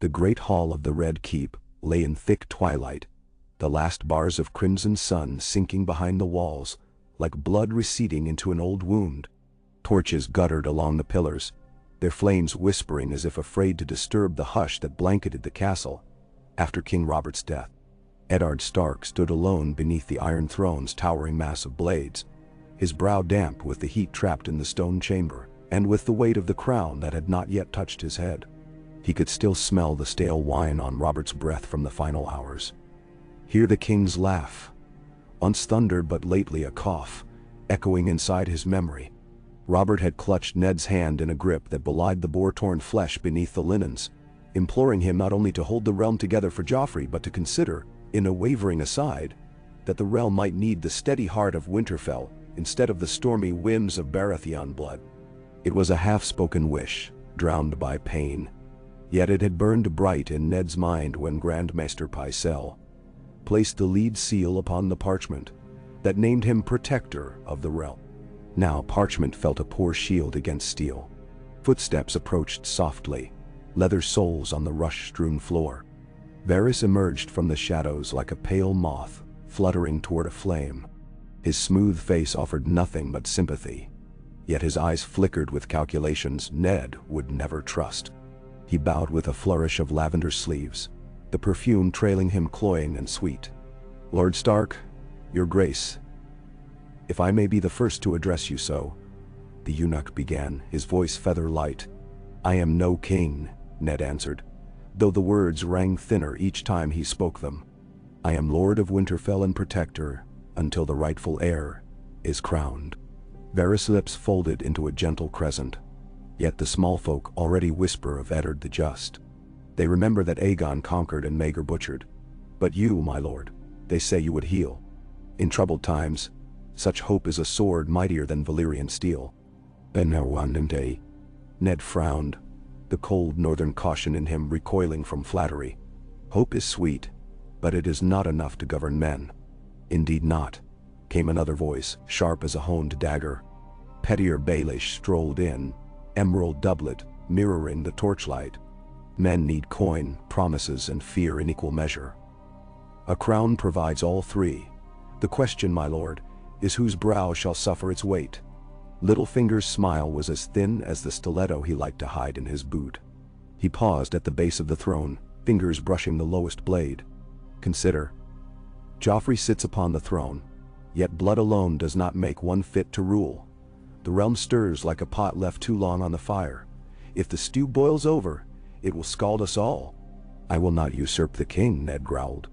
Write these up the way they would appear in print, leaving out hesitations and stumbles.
The great hall of the Red Keep lay in thick twilight, the last bars of crimson sun sinking behind the walls, like blood receding into an old wound. Torches guttered along the pillars, their flames whispering as if afraid to disturb the hush that blanketed the castle. After King Robert's death, Ned Stark stood alone beneath the Iron Throne's towering mass of blades, his brow damp with the heat trapped in the stone chamber, and with the weight of the crown that had not yet touched his head. He could still smell the stale wine on Robert's breath from the final hours. Hear the king's laugh, once thunder but lately a cough, echoing inside his memory. Robert had clutched Ned's hand in a grip that belied the boar-torn flesh beneath the linens, imploring him not only to hold the realm together for Joffrey but to consider, in a wavering aside, that the realm might need the steady heart of Winterfell instead of the stormy whims of Baratheon blood. It was a half-spoken wish, drowned by pain, yet it had burned bright in Ned's mind when Grandmaster Pycelle placed the lead seal upon the parchment that named him protector of the realm. Now parchment felt a poor shield against steel. Footsteps approached softly, leather soles on the rush-strewn floor. Varys emerged from the shadows like a pale moth, fluttering toward a flame. His smooth face offered nothing but sympathy, yet his eyes flickered with calculations Ned would never trust. He bowed with a flourish of lavender sleeves, the perfume trailing him cloying and sweet. "Lord Stark, your grace, if I may be the first to address you so," the eunuch began, his voice feather-light. "I am no king," Ned answered, though the words rang thinner each time he spoke them. "I am Lord of Winterfell and Protector until the rightful heir is crowned." Varys' lips folded into a gentle crescent, yet the small folk already whisper of Eddard the Just. They remember that Aegon conquered and Maegor butchered. "But you, my lord, they say you would heal. In troubled times, such hope is a sword mightier than Valyrian steel." Ned frowned, the cold northern caution in him recoiling from flattery. "Hope is sweet, but it is not enough to govern men." "Indeed not," came another voice, sharp as a honed dagger. Pettier Baelish strolled in, emerald doublet mirroring the torchlight. "Men need coin, promises, and fear in equal measure. A crown provides all three. The question, my lord, is whose brow shall suffer its weight." Littlefinger's smile was as thin as the stiletto he liked to hide in his boot. He paused at the base of the throne, fingers brushing the lowest blade. "Consider. Joffrey sits upon the throne, yet blood alone does not make one fit to rule. The realm stirs like a pot left too long on the fire. If the stew boils over, it will scald us all." "I will not usurp the king," Ned growled.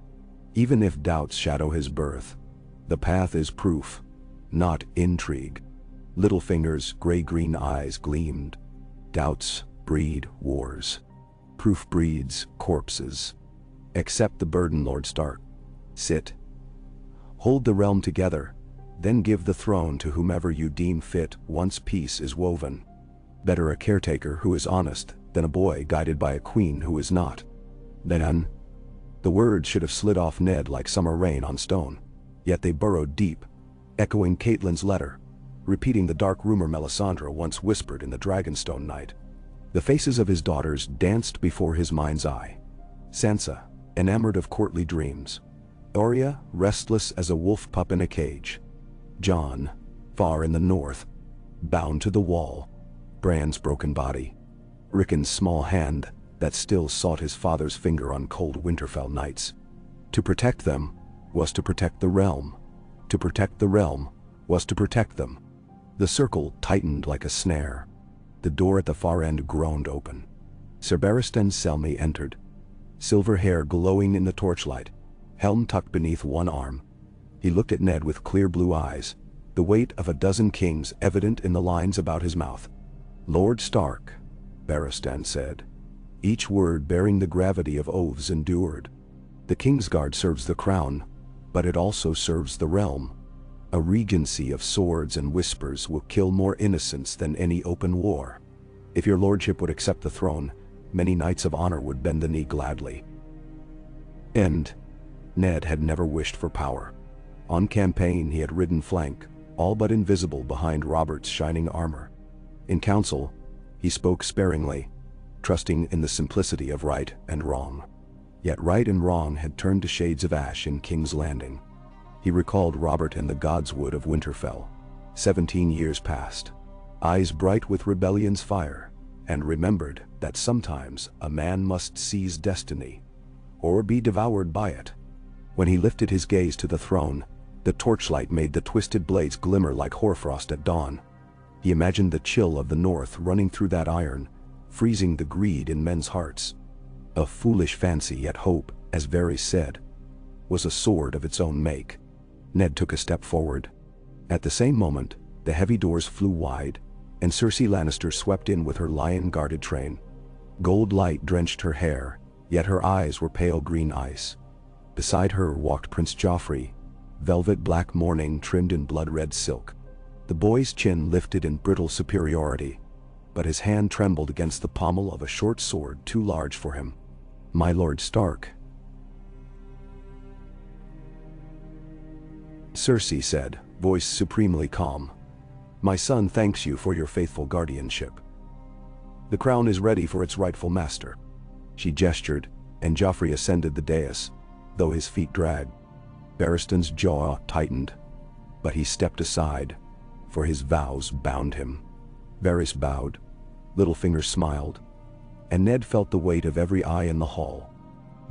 "Even if doubts shadow his birth, the path is proof, not intrigue." Littlefinger's gray-green eyes gleamed. "Doubts breed wars. Proof breeds corpses. Accept the burden, Lord Stark. Sit. Hold the realm together, then give the throne to whomever you deem fit once peace is woven. Better a caretaker who is honest than a boy guided by a queen who is not." "Then?" The words should have slid off Ned like summer rain on stone, yet they burrowed deep, echoing Catelyn's letter, repeating the dark rumor Melisandre once whispered in the Dragonstone night. The faces of his daughters danced before his mind's eye. Sansa, enamored of courtly dreams. Arya, restless as a wolf pup in a cage. Jon, far in the north, bound to the wall. Bran's broken body. Rickon's small hand that still sought his father's finger on cold Winterfell nights. To protect them was to protect the realm. To protect the realm was to protect them. The circle tightened like a snare. The door at the far end groaned open. Ser Barristan Selmy entered, silver hair glowing in the torchlight, helm tucked beneath one arm. He looked at Ned with clear blue eyes, the weight of a dozen kings evident in the lines about his mouth. "Lord Stark," Barristan said, each word bearing the gravity of oaths endured. "The Kingsguard serves the crown, but it also serves the realm. A regency of swords and whispers will kill more innocents than any open war. If your lordship would accept the throne, many knights of honor would bend the knee gladly." Ned had never wished for power. On campaign he had ridden flank, all but invisible behind Robert's shining armor. In council, he spoke sparingly, trusting in the simplicity of right and wrong. Yet right and wrong had turned to shades of ash in King's Landing. He recalled Robert and the Godswood of Winterfell. 17 years passed, eyes bright with rebellion's fire, and remembered that sometimes a man must seize destiny, or be devoured by it. When he lifted his gaze to the throne, the torchlight made the twisted blades glimmer like hoarfrost at dawn. He imagined the chill of the north running through that iron, freezing the greed in men's hearts. A foolish fancy, yet hope, as Varys said, was a sword of its own make. Ned took a step forward. At the same moment, the heavy doors flew wide, and Cersei Lannister swept in with her lion-guarded train. Gold light drenched her hair, yet her eyes were pale green ice. Beside her walked Prince Joffrey, velvet black mourning trimmed in blood-red silk. The boy's chin lifted in brittle superiority, but his hand trembled against the pommel of a short sword too large for him. "My Lord Stark," Cersei said, voice supremely calm. "My son thanks you for your faithful guardianship. The crown is ready for its rightful master." She gestured, and Joffrey ascended the dais, though his feet dragged. Barristan's jaw tightened, but he stepped aside, for his vows bound him. Varys bowed, Littlefinger smiled, and Ned felt the weight of every eye in the hall.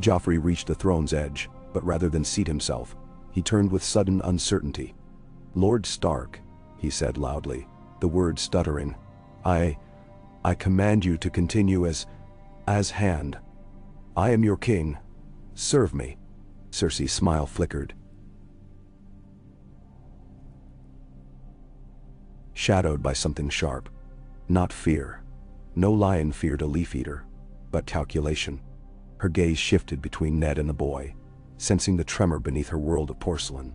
Joffrey reached the throne's edge, but rather than seat himself, he turned with sudden uncertainty. "Lord Stark," he said loudly, the words stuttering, I command you to continue as hand. I am your king. Serve me." Cersei's smile flickered, shadowed by something sharp. Not fear. No lion feared a leaf-eater, but calculation. Her gaze shifted between Ned and the boy, sensing the tremor beneath her world of porcelain.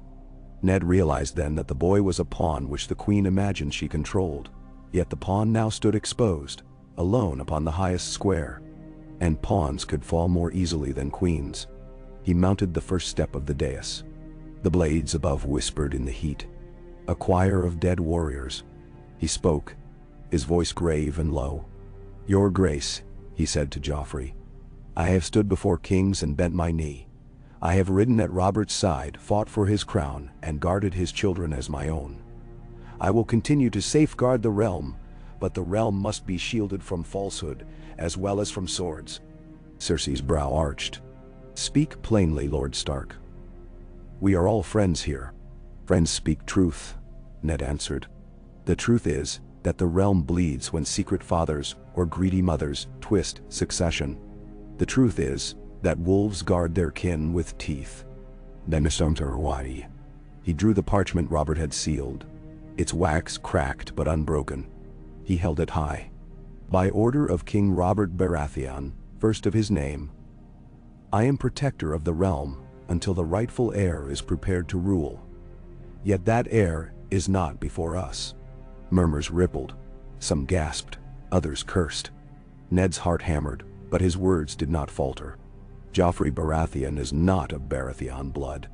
Ned realized then that the boy was a pawn which the queen imagined she controlled, yet the pawn now stood exposed, alone upon the highest square. And pawns could fall more easily than queens. He mounted the first step of the dais. The blades above whispered in the heat. A choir of dead warriors. He spoke, his voice grave and low. "Your Grace," he said to Joffrey, "I have stood before kings and bent my knee. I have ridden at Robert's side, fought for his crown, and guarded his children as my own. I will continue to safeguard the realm, but the realm must be shielded from falsehood, as well as from swords." Cersei's brow arched. "Speak plainly, Lord Stark. We are all friends here." "Friends speak truth," Ned answered. "The truth is that the realm bleeds when secret fathers or greedy mothers twist succession. The truth is that wolves guard their kin with teeth." He drew the parchment Robert had sealed, its wax cracked but unbroken. He held it high. "By order of King Robert Baratheon, first of his name, I am protector of the realm until the rightful heir is prepared to rule. Yet that heir is not before us." Murmurs rippled. Some gasped, others cursed. Ned's heart hammered, but his words did not falter. "Joffrey Baratheon is not of Baratheon blood."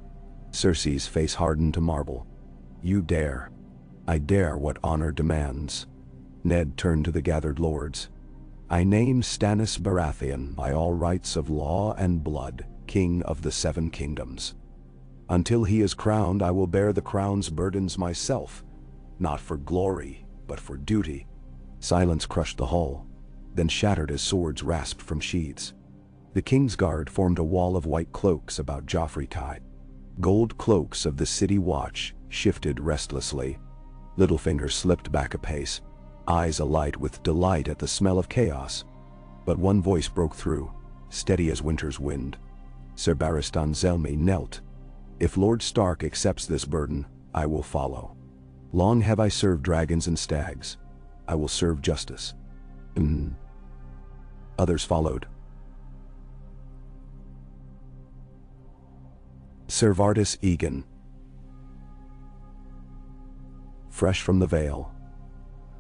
Cersei's face hardened to marble. "You dare." "I dare what honor demands." Ned turned to the gathered lords. "I name Stannis Baratheon by all rights of law and blood, King of the Seven Kingdoms. Until he is crowned, I will bear the crown's burdens myself, not for glory, but for duty." Silence crushed the hall, then shattered as swords rasped from sheaths. The King's Guard formed a wall of white cloaks about Joffrey tied. Gold cloaks of the City Watch shifted restlessly. Littlefinger slipped back a pace, eyes alight with delight at the smell of chaos. But one voice broke through, steady as winter's wind. Sir Barristan Selmy knelt. "If Lord Stark accepts this burden, I will follow. Long have I served dragons and stags. I will serve justice." Others followed. Sir Vardis Egan, fresh from the Vale.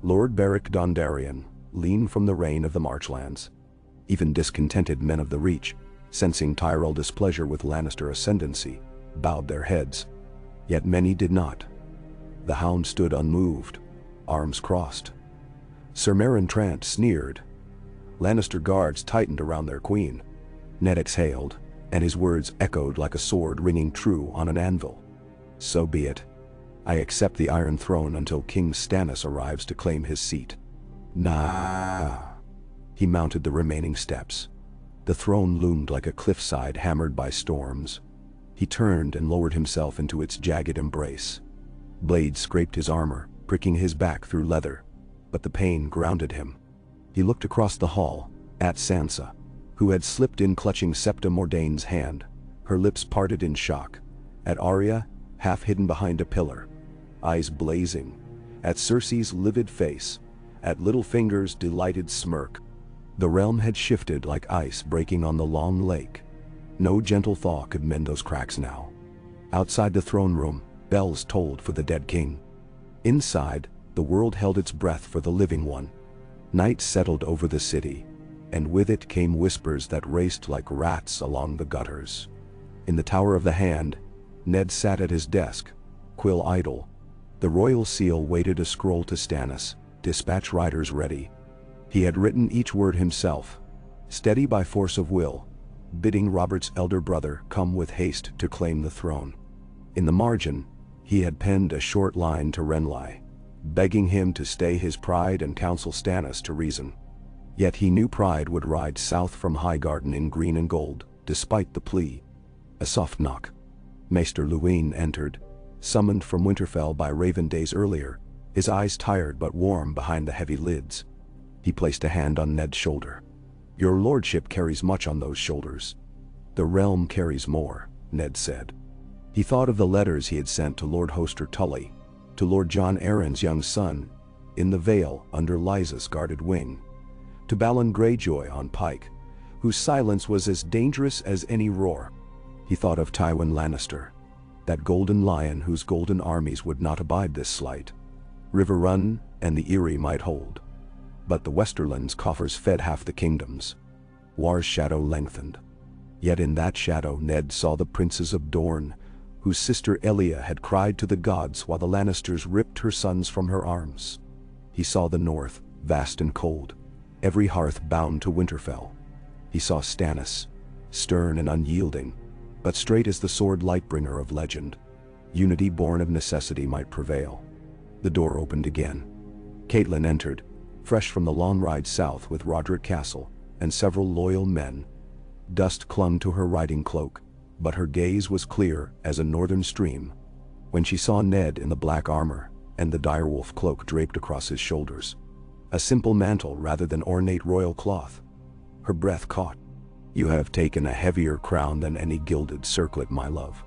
Lord Beric Dondarrion, lean from the reign of the Marchlands. Even discontented men of the Reach, sensing Tyrell displeasure with Lannister ascendancy, bowed their heads. Yet many did not. The Hound stood unmoved, arms crossed. Sir Meryn Trant sneered. Lannister guards tightened around their queen. Ned exhaled, and his words echoed like a sword ringing true on an anvil. So be it. I accept the Iron Throne until King Stannis arrives to claim his seat. Nah. He mounted the remaining steps. The throne loomed like a cliffside hammered by storms. He turned and lowered himself into its jagged embrace. Blades scraped his armor, pricking his back through leather, but the pain grounded him. He looked across the hall, at Sansa, who had slipped in clutching Septa Mordane's hand, her lips parted in shock, at Arya, half hidden behind a pillar, eyes blazing, at Cersei's livid face, at Littlefinger's delighted smirk. The realm had shifted like ice breaking on the long lake. No gentle thaw could mend those cracks now. Outside the throne room, bells tolled for the dead king. Inside, the world held its breath for the living one. Night settled over the city, and with it came whispers that raced like rats along the gutters. In the Tower of the Hand, Ned sat at his desk, quill idle. The royal seal waited a scroll to Stannis, dispatch riders ready. He had written each word himself, steady by force of will, bidding Robert's elder brother come with haste to claim the throne. In the margin, he had penned a short line to Renly, begging him to stay his pride and counsel Stannis to reason. Yet he knew pride would ride south from Highgarden in green and gold, despite the plea. A soft knock. Maester Luwine entered, summoned from Winterfell by Raven days earlier, his eyes tired but warm behind the heavy lids. He placed a hand on Ned's shoulder. Your lordship carries much on those shoulders. The realm carries more, Ned said. He thought of the letters he had sent to Lord Hoster Tully, to Lord Jon Arryn's young son, in the Vale under Lysa's guarded wing, to Balon Greyjoy on Pike, whose silence was as dangerous as any roar. He thought of Tywin Lannister, that golden lion whose golden armies would not abide this slight. River Run and the Eyrie might hold, but the Westerland's coffers fed half the kingdoms. War's shadow lengthened. Yet in that shadow Ned saw the princes of Dorne, whose sister Elia had cried to the gods while the Lannisters ripped her sons from her arms. He saw the north, vast and cold, every hearth bound to Winterfell. He saw Stannis, stern and unyielding, but straight as the sword lightbringer of legend. Unity born of necessity might prevail. The door opened again. Catelyn entered, fresh from the long ride south with Roderick Castle and several loyal men. Dust clung to her riding cloak, but her gaze was clear as a northern stream. When she saw Ned in the black armor and the direwolf cloak draped across his shoulders, a simple mantle rather than ornate royal cloth, her breath caught. You have taken a heavier crown than any gilded circlet, my love,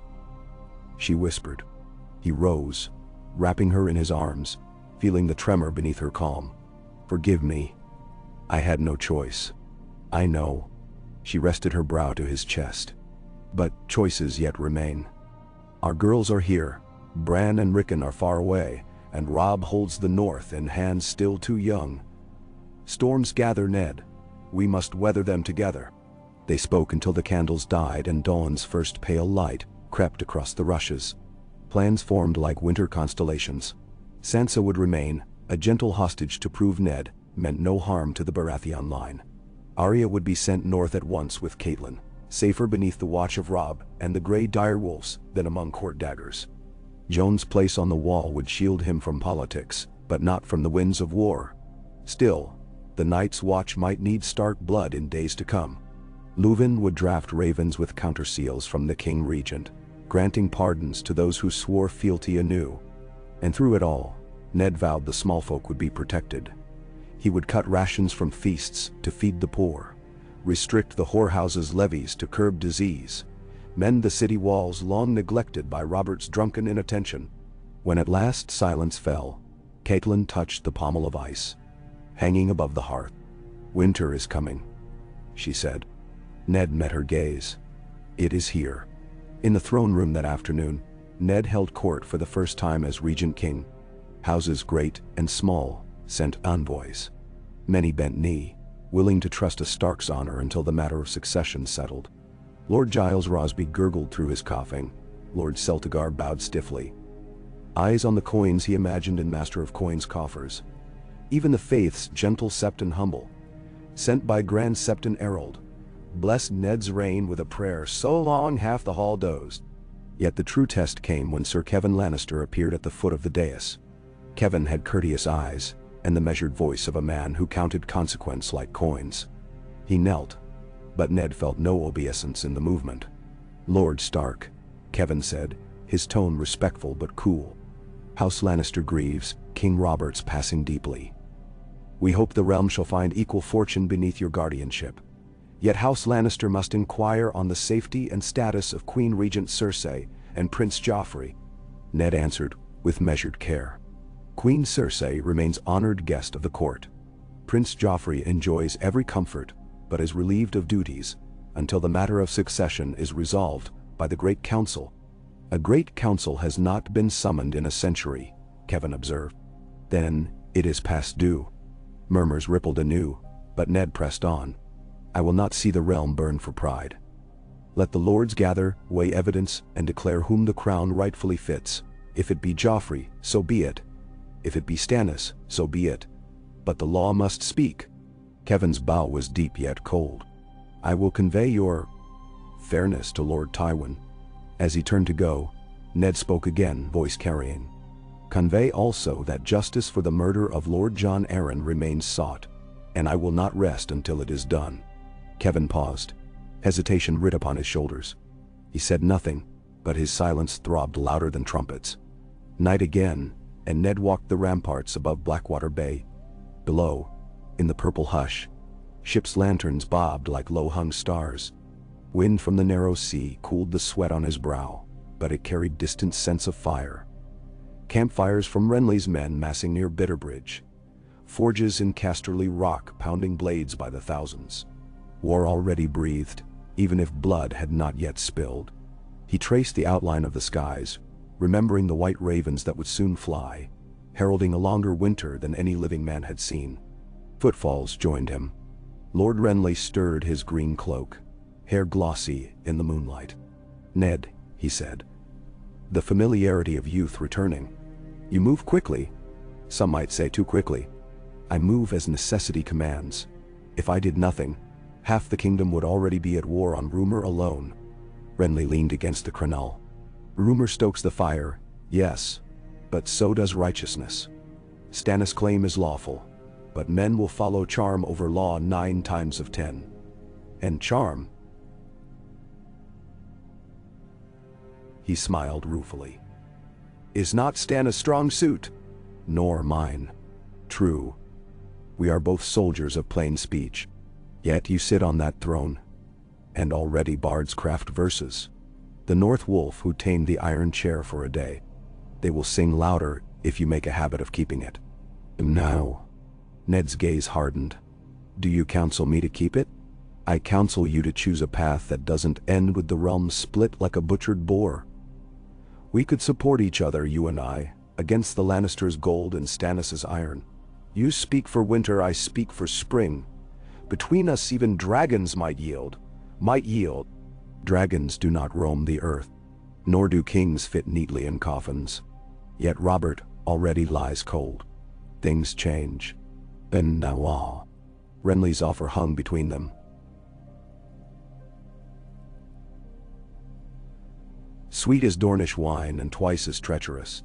she whispered. He rose, wrapping her in his arms, feeling the tremor beneath her calm. Forgive me. I had no choice. I know. She rested her brow to his chest. But choices yet remain. Our girls are here. Bran and Rickon are far away, and Robb holds the north in hands still too young. Storms gather, Ned. We must weather them together. They spoke until the candles died and dawn's first pale light crept across the rushes. Plans formed like winter constellations. Sansa would remain, a gentle hostage to prove Ned meant no harm to the Baratheon line. Arya would be sent north at once with Catelyn, safer beneath the watch of Robb and the grey direwolves than among court daggers. Jon's place on the wall would shield him from politics, but not from the winds of war. Still, the Night's Watch might need Stark blood in days to come. Luwin would draft ravens with counterseals from the King Regent, granting pardons to those who swore fealty anew. And through it all, Ned vowed the small folk would be protected. He would cut rations from feasts to feed the poor, restrict the whorehouses' levies to curb disease, mend the city walls long neglected by Robert's drunken inattention. When at last silence fell, Catelyn touched the pommel of ice, hanging above the hearth. Winter is coming, she said. Ned met her gaze. It is here. In the throne room that afternoon, Ned held court for the first time as Regent King. Houses great and small sent envoys. Many bent knee, willing to trust a Stark's honor until the matter of succession settled. Lord Giles Rosby gurgled through his coughing. Lord Celtigar bowed stiffly, eyes on the coins he imagined in Master of Coins coffers. Even the Faith's gentle sept and humble, sent by Grand Septon Herald, blessed Ned's reign with a prayer so long half the hall dozed. Yet the true test came when Sir Kevin Lannister appeared at the foot of the dais. Kevin had courteous eyes and the measured voice of a man who counted consequence like coins. He knelt, but Ned felt no obeisance in the movement. "Lord Stark," Kevin said, his tone respectful but cool. "House Lannister grieves, King Robert's passing deeply. We hope the realm shall find equal fortune beneath your guardianship. Yet House Lannister must inquire on the safety and status of Queen Regent Cersei and Prince Joffrey." Ned answered with measured care. "Queen Cersei remains honored guest of the court. Prince Joffrey enjoys every comfort, but is relieved of duties until the matter of succession is resolved by the Great Council." "A Great Council has not been summoned in a century," Kevin observed. "Then it is past due." Murmurs rippled anew, but Ned pressed on. "I will not see the realm burn for pride. Let the lords gather, weigh evidence, and declare whom the crown rightfully fits. If it be Joffrey, so be it. If it be Stannis, so be it. But the law must speak." Kevin's bow was deep yet cold. "I will convey your fairness to Lord Tywin." As he turned to go, Ned spoke again, voice carrying. "Convey also that justice for the murder of Lord Jon Arryn remains sought, and I will not rest until it is done." Kevin paused. Hesitation writ upon his shoulders. He said nothing, but his silence throbbed louder than trumpets. Night again, and Ned walked the ramparts above Blackwater Bay. Below, in the purple hush, ships' lanterns bobbed like low-hung stars. Wind from the narrow sea cooled the sweat on his brow, but it carried distant scents of fire. Campfires from Renly's men massing near Bitterbridge. Forges in Casterly Rock pounding blades by the thousands. War already breathed, even if blood had not yet spilled. He traced the outline of the skies, remembering the white ravens that would soon fly, heralding a longer winter than any living man had seen. Footfalls joined him. Lord Renly stirred his green cloak, hair glossy in the moonlight. "Ned," he said, the familiarity of youth returning. "You move quickly. Some might say too quickly." "I move as necessity commands. If I did nothing, half the kingdom would already be at war on rumor alone." Renly leaned against the crenelle. "Rumor stokes the fire, yes, but so does righteousness. Stannis' claim is lawful, but men will follow charm over law 9 times of 10. And charm," he smiled ruefully, "is not Stannis' strong suit, nor mine. True, we are both soldiers of plain speech. Yet you sit on that throne, and already bards craft verses. The North Wolf who tamed the iron chair for a day. They will sing louder if you make a habit of keeping it." "Now," Ned's gaze hardened, "do you counsel me to keep it? I counsel you to choose a path that doesn't end with the realm split like a butchered boar. We could support each other, you and I, against the Lannisters' gold and Stannis' iron. You speak for winter, I speak for spring. Between us even dragons might yield. Dragons do not roam the earth, nor do kings fit neatly in coffins. Yet Robert already lies cold. Things change. And now Renly's offer hung between them. Sweet as Dornish wine and twice as treacherous.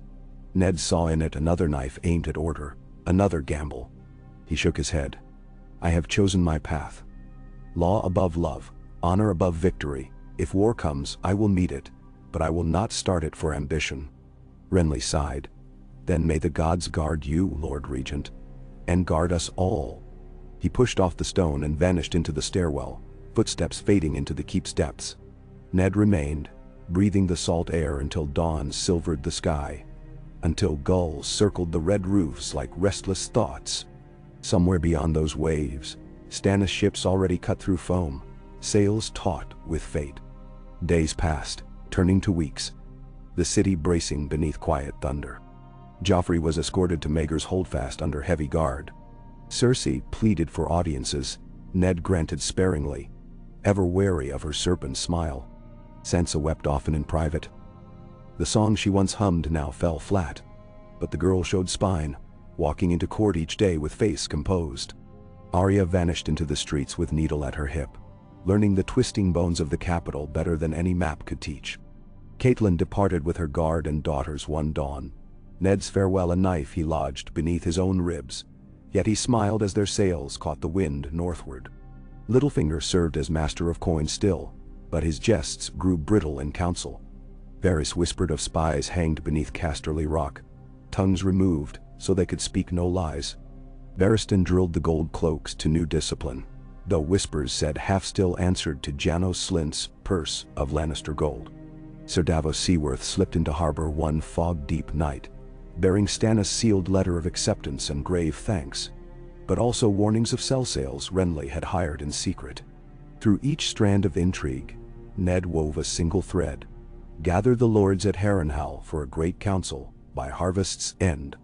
Ned saw in it another knife aimed at order, another gamble. He shook his head. "I have chosen my path. Law above love, honor above victory. If war comes, I will meet it, but I will not start it for ambition." Renly sighed. "Then may the gods guard you, Lord Regent, and guard us all." He pushed off the stone and vanished into the stairwell, footsteps fading into the keep's depths. Ned remained, breathing the salt air until dawn silvered the sky, until gulls circled the red roofs like restless thoughts. Somewhere beyond those waves, Stannis' ships already cut through foam, sails taut with fate. Days passed, turning to weeks, the city bracing beneath quiet thunder. Joffrey was escorted to Maegor's Holdfast under heavy guard. Cersei pleaded for audiences, Ned granted sparingly, ever wary of her serpent smile. Sansa wept often in private. The song she once hummed now fell flat, but the girl showed spine, walking into court each day with face composed. Arya vanished into the streets with needle at her hip, learning the twisting bones of the capital better than any map could teach. Catelyn departed with her guard and daughters one dawn. Ned's farewell a knife he lodged beneath his own ribs, yet he smiled as their sails caught the wind northward. Littlefinger served as master of coin still, but his jests grew brittle in council. Varys whispered of spies hanged beneath Casterly Rock, tongues removed so they could speak no lies. Barristan drilled the gold cloaks to new discipline, though whispers said half-still answered to Janos Slynt's purse of Lannister gold. Sir Davos Seaworth slipped into harbor one fog-deep night, bearing Stannis' sealed letter of acceptance and grave thanks, but also warnings of sell sails Renly had hired in secret. Through each strand of intrigue, Ned wove a single thread: gather the lords at Harrenhal for a great council by harvest's end.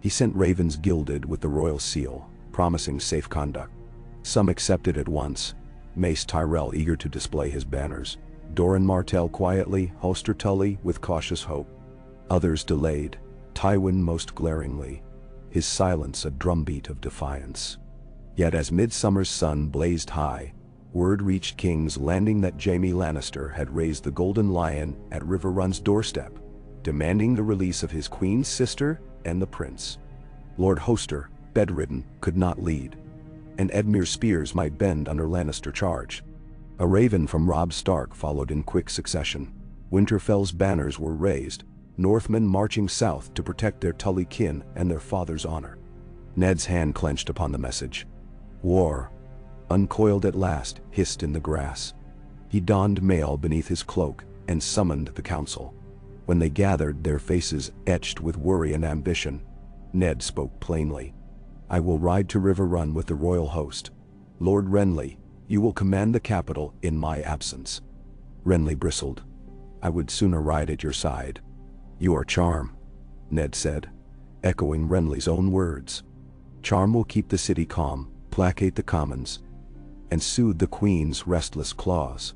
He sent ravens gilded with the royal seal, promising safe conduct. Some accepted at once, Mace Tyrell eager to display his banners, Doran Martell quietly, Hoster Tully with cautious hope. Others delayed, Tywin most glaringly, his silence a drumbeat of defiance. Yet as midsummer's sun blazed high, word reached King's Landing that Jaime Lannister had raised the Golden Lion at River Run's doorstep, demanding the release of his queen's sister and the prince. Lord Hoster, bedridden, could not lead, and Edmure's spears might bend under Lannister charge. A raven from Robb Stark followed in quick succession. Winterfell's banners were raised, Northmen marching south to protect their Tully kin and their father's honor. Ned's hand clenched upon the message. War, uncoiled at last, hissed in the grass. He donned mail beneath his cloak and summoned the council. When they gathered, their faces etched with worry and ambition, Ned spoke plainly. I will ride to River Run with the royal host. Lord Renly, you will command the capital in my absence. Renly bristled. I would sooner ride at your side. You are charm, Ned said, echoing Renly's own words. Charm will keep the city calm, placate the commons, and soothe the queen's restless claws.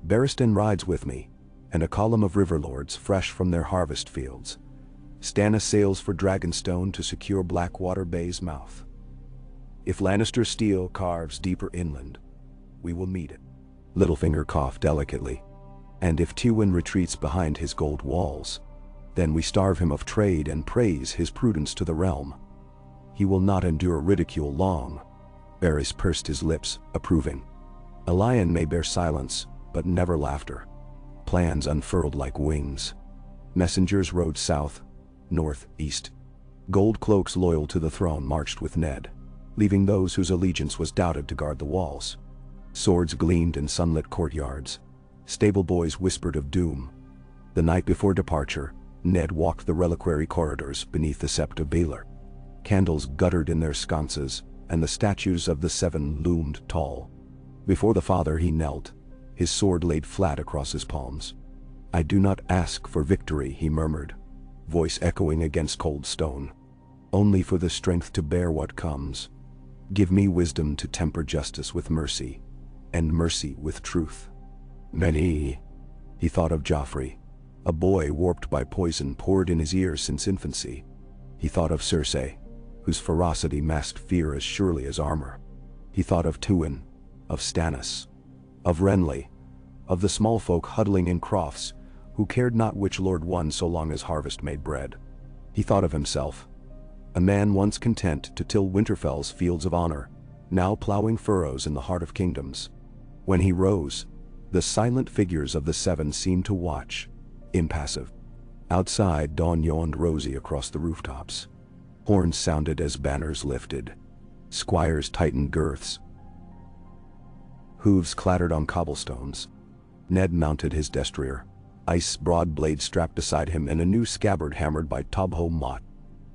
Barristan rides with me, and a column of river lords fresh from their harvest fields. Stannis sails for Dragonstone to secure Blackwater Bay's mouth. If Lannister steel carves deeper inland, we will meet it. Littlefinger coughed delicately. And if Tywin retreats behind his gold walls, then we starve him of trade and praise his prudence to the realm. He will not endure ridicule long. Varys pursed his lips, approving. A lion may bear silence, but never laughter. Plans unfurled like wings. Messengers rode south, north, east. Gold cloaks loyal to the throne marched with Ned, leaving those whose allegiance was doubted to guard the walls. Swords gleamed in sunlit courtyards. Stable boys whispered of doom. The night before departure, Ned walked the reliquary corridors beneath the Sept of Baelor. Candles guttered in their sconces, and the statues of the seven loomed tall. Before the father he knelt, his sword laid flat across his palms. I do not ask for victory, he murmured, voice echoing against cold stone. Only for the strength to bear what comes. Give me wisdom to temper justice with mercy, and mercy with truth. Many. He thought of Joffrey, a boy warped by poison poured in his ears since infancy. He thought of Cersei, whose ferocity masked fear as surely as armor. He thought of Tywin, of Stannis, of Renly, of the small folk huddling in crofts, who cared not which lord won so long as harvest made bread. He thought of himself, a man once content to till Winterfell's fields of honor, now plowing furrows in the heart of kingdoms. When he rose, the silent figures of the seven seemed to watch, impassive. Outside, dawn yawned rosy across the rooftops. Horns sounded as banners lifted. Squires tightened girths. Hooves clattered on cobblestones. Ned mounted his destrier, ice broad blade strapped beside him and a new scabbard hammered by Tobho Mott.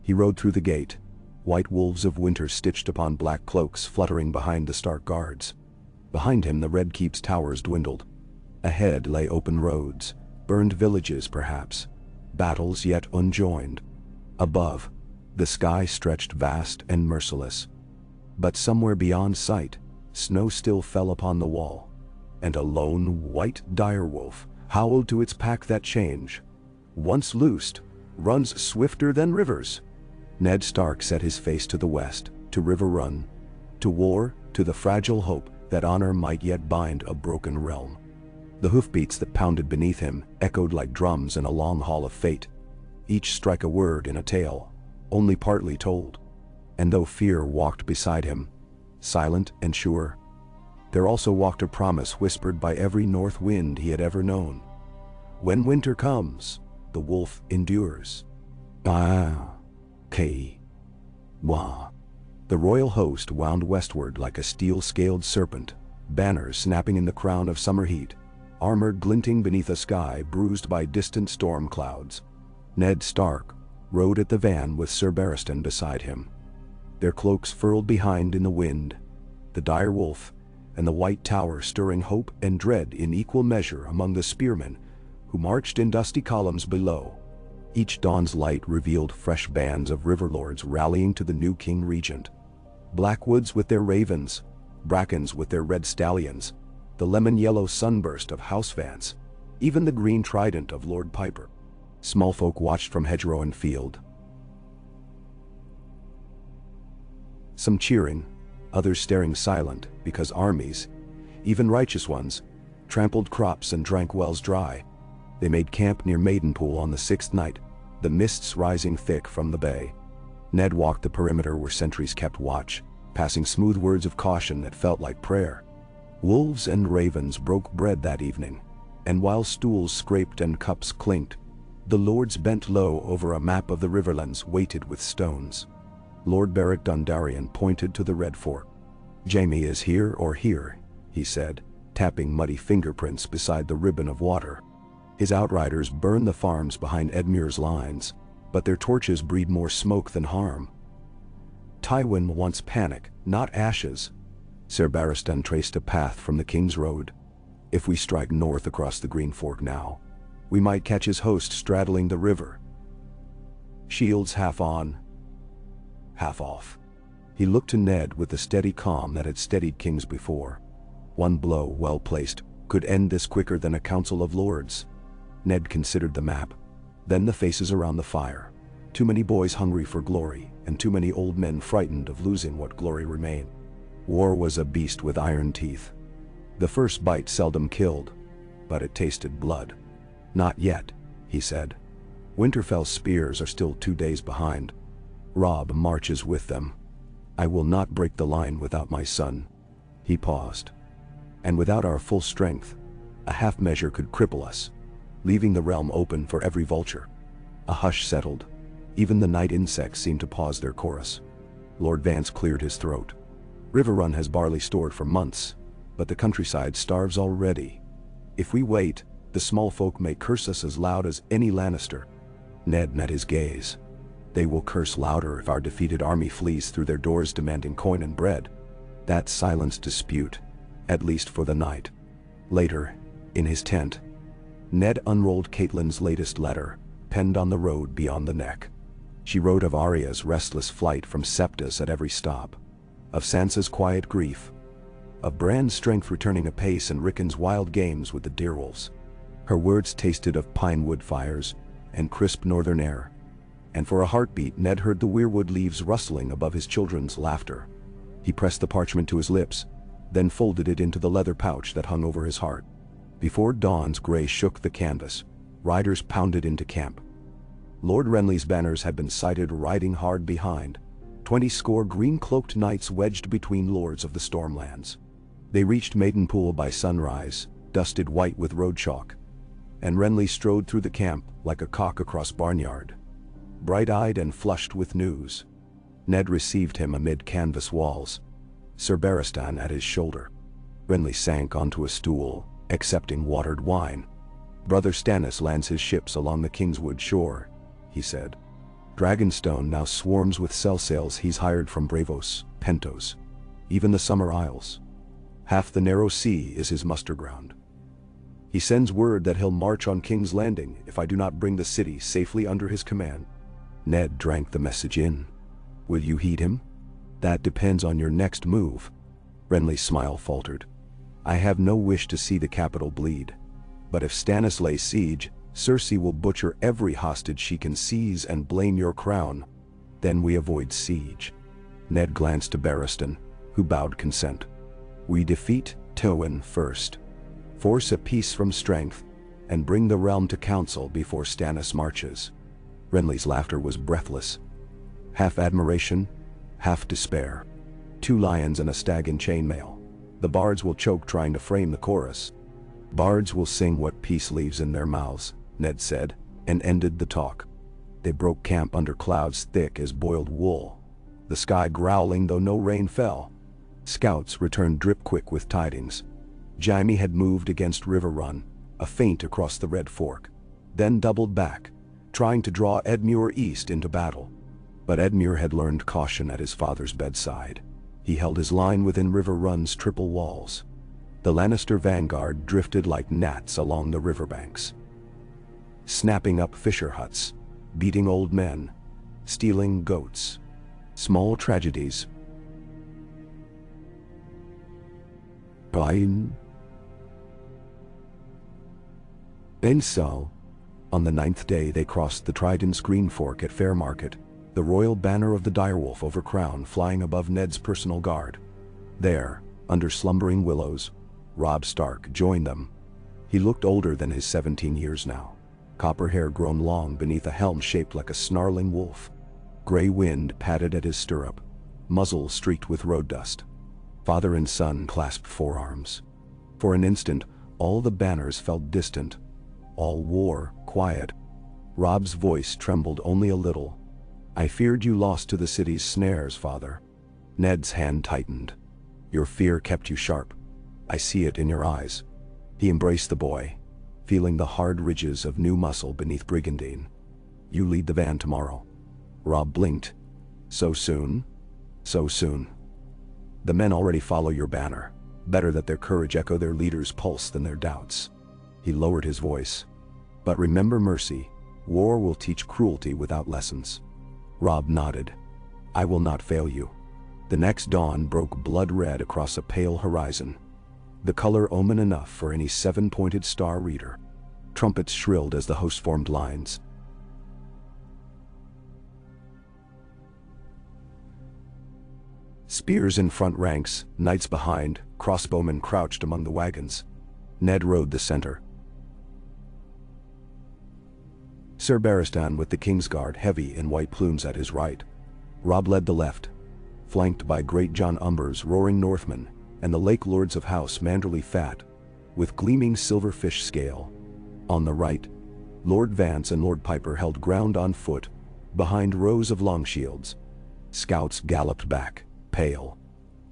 He rode through the gate, white wolves of winter stitched upon black cloaks fluttering behind the Stark guards. Behind him the Red Keep's towers dwindled. Ahead lay open roads, burned villages perhaps, battles yet unjoined. Above, the sky stretched vast and merciless. But somewhere beyond sight, snow still fell upon the wall, and a lone white direwolf howled to its pack that change, once loosed, runs swifter than rivers. Ned Stark set his face to the west, to River Run, To war, to the fragile hope that honor might yet bind a broken realm. The hoofbeats that pounded beneath him echoed like drums in a long hall of fate, each strike a word in a tale, only partly told. And though fear walked beside him, silent and sure, there also walked a promise whispered by every north wind he had ever known. When winter comes, the wolf endures. Ah, K. Wah. The royal host wound westward like a steel-scaled serpent, banners snapping in the crown of summer heat, armor glinting beneath a sky bruised by distant storm clouds. Ned Stark rode at the van with Sir Barristan beside him, their cloaks furled behind in the wind, the dire wolf and the white tower stirring hope and dread in equal measure among the spearmen who marched in dusty columns below. Each dawn's light revealed fresh bands of river lords rallying to the new king regent. Blackwoods with their ravens, Brackens with their red stallions, the lemon-yellow sunburst of House Vance, even the green trident of Lord Piper. Small folk watched from hedgerow and field, some cheering, others staring silent because armies, even righteous ones, trampled crops and drank wells dry. They made camp near Maidenpool on the 6th night, the mists rising thick from the bay. Ned walked the perimeter where sentries kept watch, passing smooth words of caution that felt like prayer. Wolves and ravens broke bread that evening, and while stools scraped and cups clinked, the lords bent low over a map of the riverlands weighted with stones. Lord Beric Dondarrion pointed to the Red Fork. "Jaime is here or here," he said, tapping muddy fingerprints beside the ribbon of water. His outriders burn the farms behind Edmure's lines, but their torches breed more smoke than harm. Tywin wants panic, not ashes. Sir Barristan traced a path from the King's Road. If we strike north across the Green Fork now, we might catch his host straddling the river. Shields half on, half off. He looked to Ned with the steady calm that had steadied kings before. One blow, well placed, could end this quicker than a council of lords. Ned considered the map, then the faces around the fire. Too many boys hungry for glory, and too many old men frightened of losing what glory remained. War was a beast with iron teeth. The first bite seldom killed, but it tasted blood. "Not yet," he said. "Winterfell's spears are still 2 days behind. Robb marches with them. I will not break the line without my son." He paused. "And without our full strength, a half measure could cripple us, leaving the realm open for every vulture." A hush settled. Even the night insects seemed to pause their chorus. Lord Vance cleared his throat. "Riverrun has barley stored for months, but the countryside starves already. If we wait, the small folk may curse us as loud as any Lannister." Ned met his gaze. "They will curse louder if our defeated army flees through their doors demanding coin and bread. That silenced dispute, at least for the night." Later, in his tent, Ned unrolled Catelyn's latest letter, penned on the road beyond the neck. She wrote of Arya's restless flight from Septus at every stop, of Sansa's quiet grief, of Bran's strength returning apace and Rickon's wild games with the deerwolves. Her words tasted of pine wood fires and crisp northern air, and for a heartbeat Ned heard the weirwood leaves rustling above his children's laughter. He pressed the parchment to his lips, then folded it into the leather pouch that hung over his heart. Before dawn's gray shook the canvas, riders pounded into camp. Lord Renly's banners had been sighted riding hard behind, 20 score green-cloaked knights wedged between lords of the Stormlands. They reached Maidenpool by sunrise, dusted white with road chalk, and Renly strode through the camp like a cock across barnyard, bright-eyed and flushed with news. Ned received him amid canvas walls, Sir Barristan at his shoulder. Renly sank onto a stool, accepting watered wine. "Brother Stannis lands his ships along the Kingswood shore," he said. "Dragonstone now swarms with sell sails he's hired from Bravos, Pentos, even the Summer Isles. Half the narrow sea is his muster ground. He sends word that he'll march on King's Landing if I do not bring the city safely under his command." Ned drank the message in. "Will you heed him?" "That depends on your next move." Renly's smile faltered. "I have no wish to see the capital bleed. But if Stannis lays siege, Cersei will butcher every hostage she can seize and blame your crown. Then we avoid siege." Ned glanced to Barristan, who bowed consent. We defeat Tywin first, force a peace from strength, and bring the realm to council before Stannis marches. Renly's laughter was breathless, half admiration, half despair. 2 lions and a stag in chainmail. The bards will choke trying to frame the chorus. Bards will sing what peace leaves in their mouths, Ned said, and ended the talk. They broke camp under clouds thick as boiled wool, the sky growling though no rain fell. Scouts returned drip-quick with tidings. Jaime had moved against River Run, a feint across the Red Fork, then doubled back, trying to draw Edmure east into battle. But Edmure had learned caution at his father's bedside. He held his line within River Run's triple walls. The Lannister vanguard drifted like gnats along the riverbanks, snapping up fisher huts, beating old men, stealing goats. Small tragedies. And so, on the 9th day they crossed the Trident's Green Fork at Fairmarket, the royal banner of the direwolf over Crown flying above Ned's personal guard. There, under slumbering willows, Robb Stark joined them. He looked older than his 17 years now, copper hair grown long beneath a helm shaped like a snarling wolf. Gray wind patted at his stirrup, muzzle streaked with road dust. Father and son clasped forearms. For an instant, all the banners felt distant, all war quiet. Robb's voice trembled only a little. "I feared you lost to the city's snares, Father." Ned's hand tightened. "Your fear kept you sharp. I see it in your eyes." He embraced the boy, feeling the hard ridges of new muscle beneath Brigandine. "You lead the van tomorrow." Robb blinked. "So soon? So soon." "The men already follow your banner. Better that their courage echo their leader's pulse than their doubts." He lowered his voice. "But remember mercy. War will teach cruelty without lessons." Robb nodded. "I will not fail you." The next dawn broke blood red across a pale horizon, the color omen enough for any 7-pointed star reader. Trumpets shrilled as the host formed lines. Spears in front ranks, knights behind, crossbowmen crouched among the wagons. Ned rode the center. Sir Barristan with the Kingsguard heavy in white plumes at his right. Robb led the left, flanked by Great John Umber's roaring Northmen and the Lake Lords of House Manderly Fat, with gleaming silverfish scale. On the right, Lord Vance and Lord Piper held ground on foot, behind rows of long shields. Scouts galloped back, pale.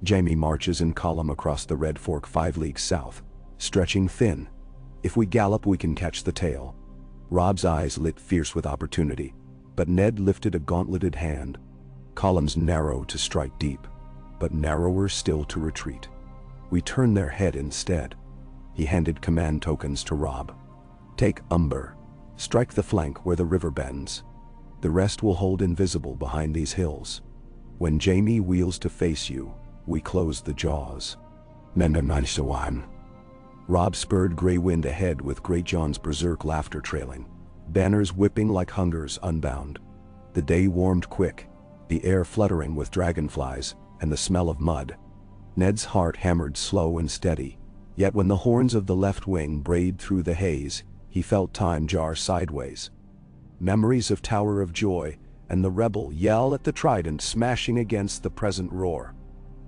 Jaime marches in column across the Red Fork 5 leagues south, stretching thin. "If we gallop we can catch the tail." Robb's eyes lit fierce with opportunity, but Ned lifted a gauntleted hand. Columns narrow to strike deep, but narrower still to retreat. "We turn their head instead." He handed command tokens to Robb. "Take Umber. Strike the flank where the river bends. The rest will hold invisible behind these hills. When Jaime wheels to face you, we close the jaws." Robb spurred Grey Wind ahead with Great John's berserk laughter trailing, banners whipping like hungers unbound. The day warmed quick, the air fluttering with dragonflies and the smell of mud. Ned's heart hammered slow and steady, yet when the horns of the left wing brayed through the haze, he felt time jar sideways. Memories of Tower of Joy and the rebel yell at the trident smashing against the present roar.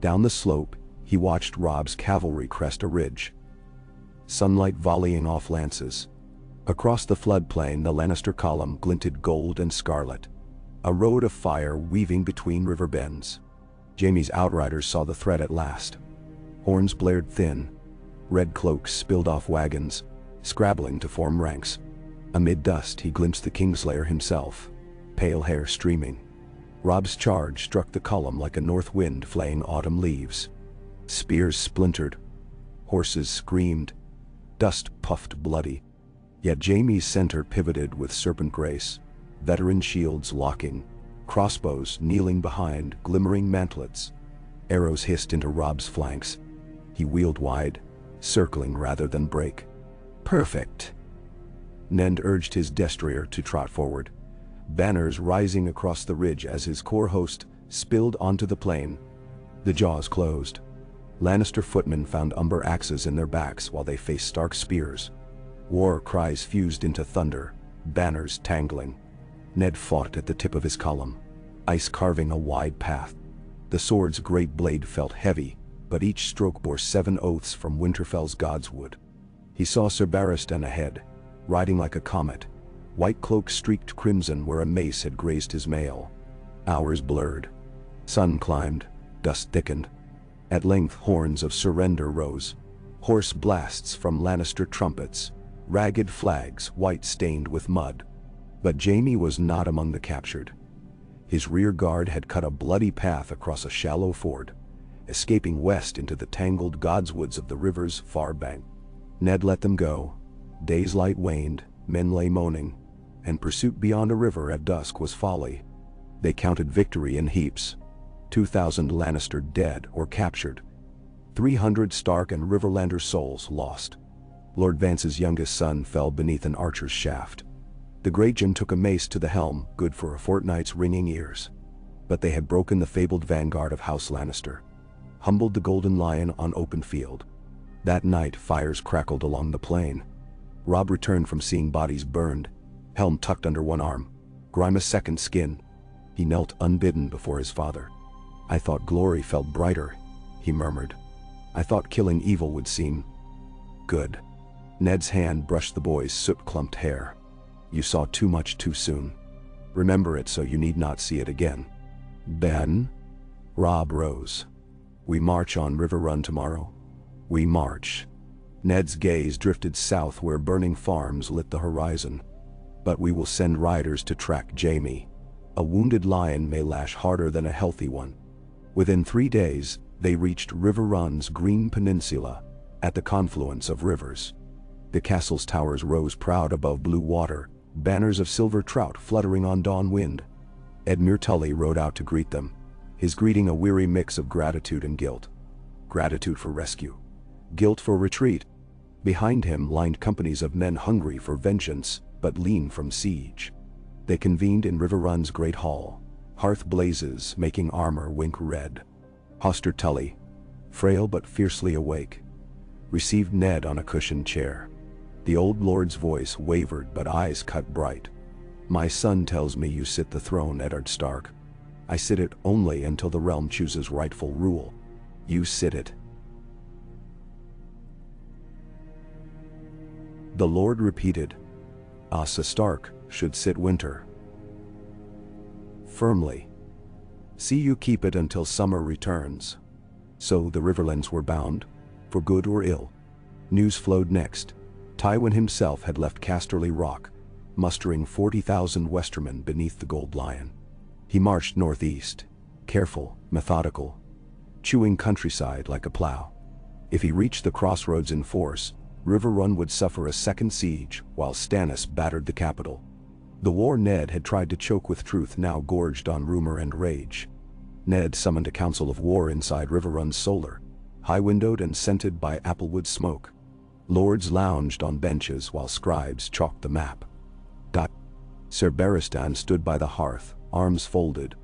Down the slope, he watched Robb's cavalry crest a ridge, sunlight volleying off lances. Across the floodplain the Lannister column glinted gold and scarlet, a road of fire weaving between river bends. Jaime's outriders saw the threat at last. Horns blared thin, red cloaks spilled off wagons, scrabbling to form ranks. Amid dust he glimpsed the Kingslayer himself, pale hair streaming. Robb's charge struck the column like a north wind flaying autumn leaves. Spears splintered, horses screamed, dust puffed bloody. Yet Jaime's center pivoted with serpent grace, veteran shields locking, crossbows kneeling behind glimmering mantlets. Arrows hissed into Robb's flanks. He wheeled wide, circling rather than break. "Perfect." Ned urged his destrier to trot forward, banners rising across the ridge as his core host spilled onto the plain. The jaws closed. Lannister footmen found umber axes in their backs while they faced Stark spears. War cries fused into thunder, banners tangling. Ned fought at the tip of his column, ice carving a wide path. The sword's great blade felt heavy, but each stroke bore 7 oaths from Winterfell's godswood. He saw Ser Barristan ahead, riding like a comet, white cloak streaked crimson where a mace had grazed his mail. Hours blurred. Sun climbed, dust thickened. At length horns of surrender rose, hoarse blasts from Lannister trumpets, ragged flags white stained with mud. But Jaime was not among the captured. His rear guard had cut a bloody path across a shallow ford, escaping west into the tangled godswoods of the river's far bank. Ned let them go. Day's light waned, men lay moaning, and pursuit beyond a river at dusk was folly. They counted victory in heaps. 2,000 Lannister dead or captured. 300 Stark and Riverlander souls lost. Lord Vance's youngest son fell beneath an archer's shaft. The Greyjohn took a mace to the helm, good for a fortnight's ringing ears. But they had broken the fabled vanguard of House Lannister, humbled the Golden Lion on open field. That night fires crackled along the plain. Robb returned from seeing bodies burned, helm tucked under one arm, grime a second skin. He knelt unbidden before his father. "I thought glory felt brighter," he murmured. "I thought killing evil would seem good." Ned's hand brushed the boy's soot-clumped hair. "You saw too much too soon. Remember it so you need not see it again." "Ben?" Robb rose. "We march on River Run tomorrow?" "We march." Ned's gaze drifted south where burning farms lit the horizon. "But we will send riders to track Jaime. A wounded lion may lash harder than a healthy one." Within 3 days, they reached River Run's green peninsula, at the confluence of rivers. The castle's towers rose proud above blue water, banners of silver trout fluttering on dawn wind. Edmure Tully rode out to greet them, his greeting a weary mix of gratitude and guilt. Gratitude for rescue, guilt for retreat. Behind him lined companies of men hungry for vengeance, but lean from siege. They convened in River Run's great hall, hearth blazes making armor wink red. Hoster Tully, frail but fiercely awake, received Ned on a cushioned chair. The old lord's voice wavered but eyes cut bright. "My son tells me you sit the throne, Eddard Stark. I sit it only until the realm chooses rightful rule. You sit it." The lord repeated, "Asa Stark should sit winter." Firmly. "See you keep it until summer returns." So the Riverlands were bound, for good or ill. News flowed next. Tywin himself had left Casterly Rock, mustering 40,000 Westermen beneath the Gold Lion. He marched northeast, careful, methodical, chewing countryside like a plow. If he reached the crossroads in force, River Run would suffer a second siege while Stannis battered the capital. The war Ned had tried to choke with truth now gorged on rumor and rage. Ned summoned a council of war inside River Run's solar, high-windowed and scented by applewood smoke. Lords lounged on benches while scribes chalked the map. Ser Barristan stood by the hearth, arms folded,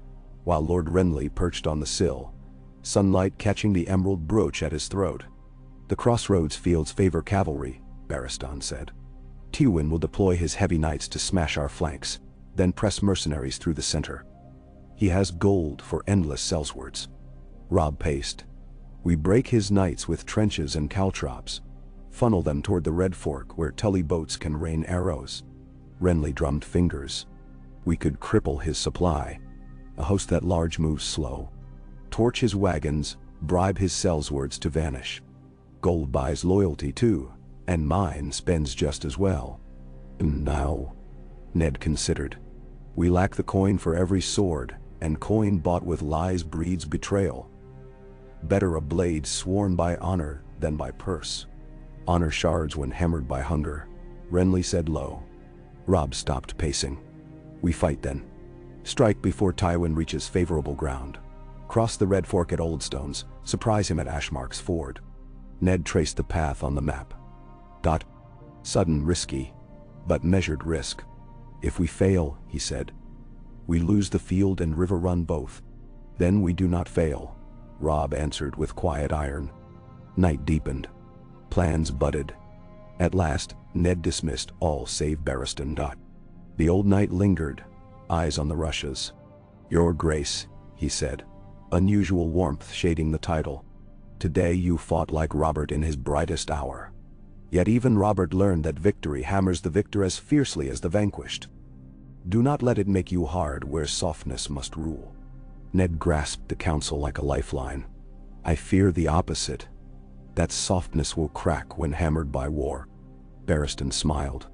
while Lord Renly perched on the sill, sunlight catching the emerald brooch at his throat. "The crossroads fields favor cavalry," Barristan said. "Tywin will deploy his heavy knights to smash our flanks, then press mercenaries through the center. He has gold for endless sellswords." Robb paced. "We break his knights with trenches and caltrops, funnel them toward the Red Fork where Tully boats can rain arrows." Renly drummed fingers. "We could cripple his supply. A host that large moves slow. Torch his wagons, bribe his sellswords to vanish. Gold buys loyalty too, and mine spends just as well." "Now," Ned considered, "we lack the coin for every sword, and coin bought with lies breeds betrayal. Better a blade sworn by honor than by purse. Honor shards when hammered by hunger," Renly said low. Robb stopped pacing. "We fight then. Strike before Tywin reaches favorable ground. Cross the Red Fork at Oldstones, surprise him at Ashmark's Ford." Ned traced the path on the map. Sudden, risky, but measured risk. "If we fail," he said, "we lose the field and River Run both. Then we do not fail. Robb answered with quiet iron. Night deepened. Plans budded. At last, Ned dismissed all save Barristan. The old knight lingered, eyes on the rushes. "Your Grace," he said, unusual warmth shading the title. "Today you fought like Robert in his brightest hour. Yet even Robert learned that victory hammers the victor as fiercely as the vanquished. Do not let it make you hard where softness must rule." Ned grasped the counsel like a lifeline. "I fear the opposite, that softness will crack when hammered by war." Barristan smiled.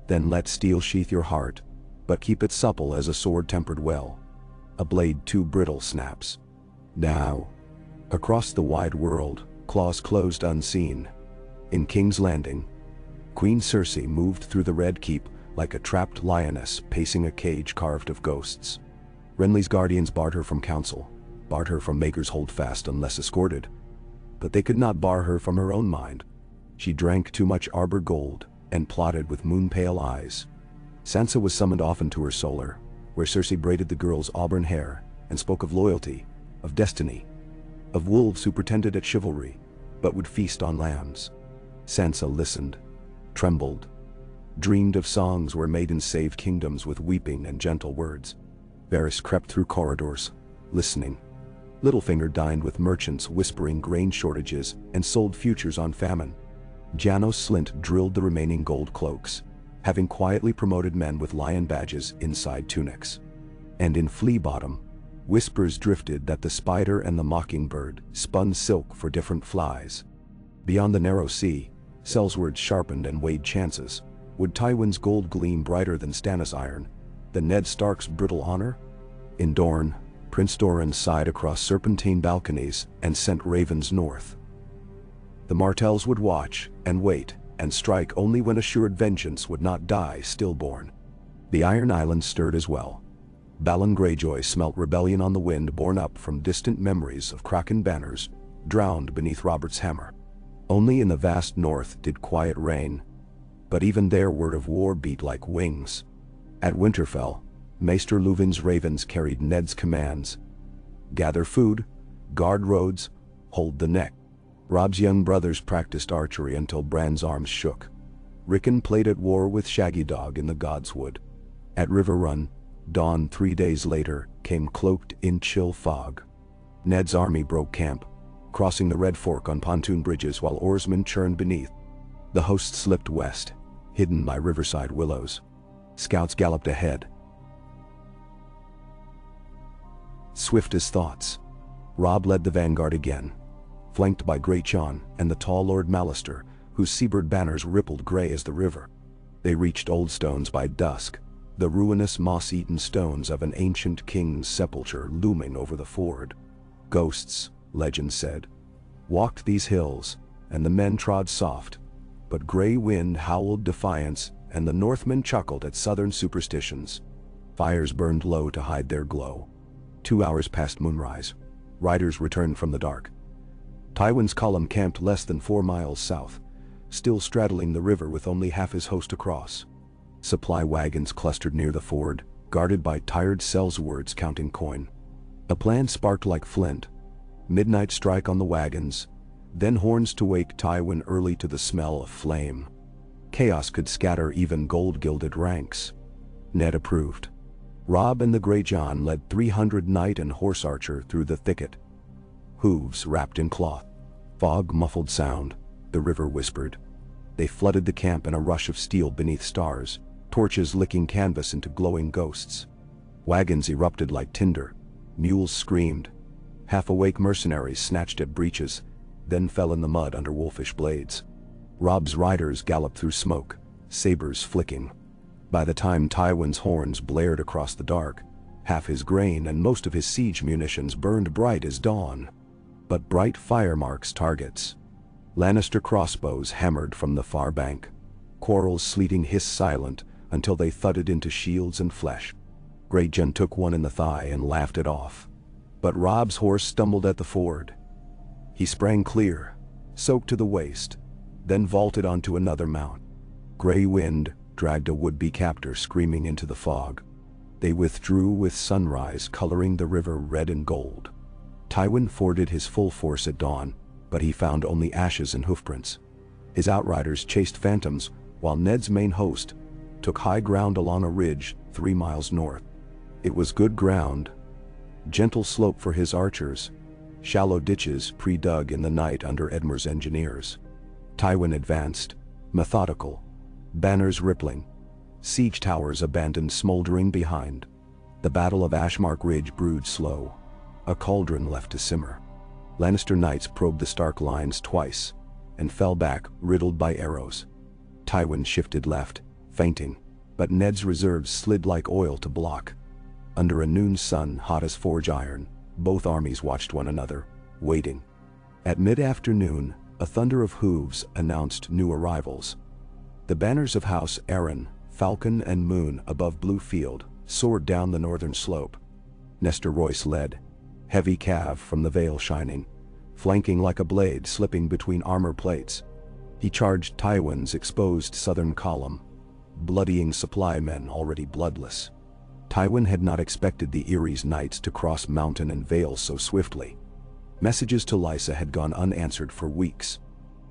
"Then let steel sheath your heart, but keep it supple as a sword tempered well. A blade too brittle snaps." Now, across the wide world, claws closed unseen. In King's Landing, Queen Cersei moved through the Red Keep like a trapped lioness pacing a cage carved of ghosts. Renly's guardians barred her from council, barred her from Maker's Holdfast unless escorted. But they could not bar her from her own mind. She drank too much arbor gold and plotted with moon-pale eyes. Sansa was summoned often to her solar, where Cersei braided the girl's auburn hair and spoke of loyalty, of destiny, of wolves who pretended at chivalry, but would feast on lambs. Sansa listened, trembled, dreamed of songs where maidens saved kingdoms with weeping and gentle words. Varys crept through corridors, listening. Littlefinger dined with merchants whispering grain shortages and sold futures on famine. Janos Slynt drilled the remaining gold cloaks, having quietly promoted men with lion badges inside tunics. And in Flea Bottom, whispers drifted that the spider and the mockingbird spun silk for different flies. Beyond the narrow sea, Sellsword sharpened and weighed chances. Would Tywin's gold gleam brighter than Stannis' iron, than Ned Stark's brittle honor? In Dorne, Prince Doran sighed across serpentine balconies and sent ravens north. The Martells would watch and wait and strike only when assured vengeance would not die stillborn. The Iron Islands stirred as well. Balon Greyjoy smelt rebellion on the wind borne up from distant memories of Kraken banners, drowned beneath Robert's hammer. Only in the vast north did quiet reign, but even there word of war beat like wings. At Winterfell, Maester Luwin's ravens carried Ned's commands: gather food, guard roads, hold the neck. Robb's young brothers practiced archery until Bran's arms shook. Rickon played at war with Shaggy Dog in the Godswood. At River Run, dawn 3 days later came cloaked in chill fog. Ned's army broke camp, crossing the Red Fork on pontoon bridges while oarsmen churned beneath. The host slipped west, hidden by riverside willows. Scouts galloped ahead, swift as thoughts. Robb led the vanguard again, flanked by Great Jon and the tall Lord Mallister, whose seabird banners rippled gray as the river. They reached Old Stones by dusk, the ruinous moss-eaten stones of an ancient king's sepulchre looming over the ford. Ghosts, legend said, walked these hills, and the men trod soft, but gray wind howled defiance, and the Northmen chuckled at southern superstitions. Fires burned low to hide their glow. 2 hours past moonrise, riders returned from the dark. Tywin's column camped less than 4 miles south, still straddling the river with only half his host across. Supply wagons clustered near the ford, guarded by tired Sellswords counting coin. A plan sparked like flint. Midnight strike on the wagons, then horns to wake Tywin early to the smell of flame. Chaos could scatter even gold-gilded ranks. Ned approved. Robb and the Grey Jon led 300 knight and horse archer through the thicket. Hooves wrapped in cloth. Fog muffled sound, the river whispered. They flooded the camp in a rush of steel beneath stars, torches licking canvas into glowing ghosts. Wagons erupted like tinder, mules screamed. Half-awake mercenaries snatched at breeches, then fell in the mud under wolfish blades. Robb's riders galloped through smoke, sabers flicking. By the time Tywin's horns blared across the dark, half his grain and most of his siege munitions burned bright as dawn. But bright fire marks targets. Lannister crossbows hammered from the far bank. Quarrels sleeting hissed silent until they thudded into shields and flesh. Greyjohn took one in the thigh and laughed it off. But Robb's horse stumbled at the ford. He sprang clear, soaked to the waist, then vaulted onto another mount. Gray wind dragged a would-be captor screaming into the fog. They withdrew with sunrise coloring the river red and gold. Tywin forded his full force at dawn, but he found only ashes and hoofprints. His outriders chased phantoms, while Ned's main host took high ground along a ridge 3 miles north. It was good ground, gentle slope for his archers, shallow ditches pre-dug in the night under Edmure's engineers. Tywin advanced, methodical, banners rippling, siege towers abandoned smoldering behind. The Battle of Ashmark Ridge brewed slow, a cauldron left to simmer. Lannister knights probed the Stark lines twice, and fell back, riddled by arrows. Tywin shifted left, feinting, but Ned's reserves slid like oil to block. Under a noon sun hot as forge iron, both armies watched one another, waiting. At mid-afternoon, a thunder of hooves announced new arrivals. The banners of House Arryn, Falcon and Moon above Blue Field, soared down the northern slope. Nestor Royce led, heavy cav from the Vale shining, flanking like a blade slipping between armor plates. He charged Tywin's exposed southern column, bloodying supply men already bloodless. Tywin had not expected the Erie's knights to cross mountain and vale so swiftly. Messages to Lysa had gone unanswered for weeks.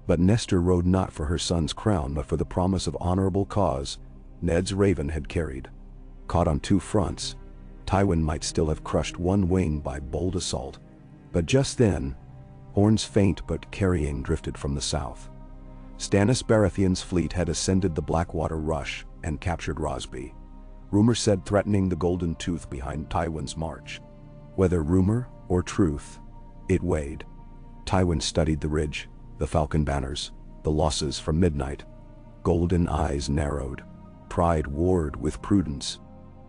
But Nestor rode not for her son's crown but for the promise of honorable cause Ned's raven had carried. Caught on 2 fronts, Tywin might still have crushed one wing by bold assault. But just then, horns faint but carrying drifted from the south. Stannis Baratheon's fleet had ascended the Blackwater Rush and captured Rosby. Rumor said threatening the Golden Tooth behind Tywin's march. Whether rumor or truth, it weighed. Tywin studied the ridge, the falcon banners, the losses from midnight. Golden eyes narrowed. Pride warred with prudence.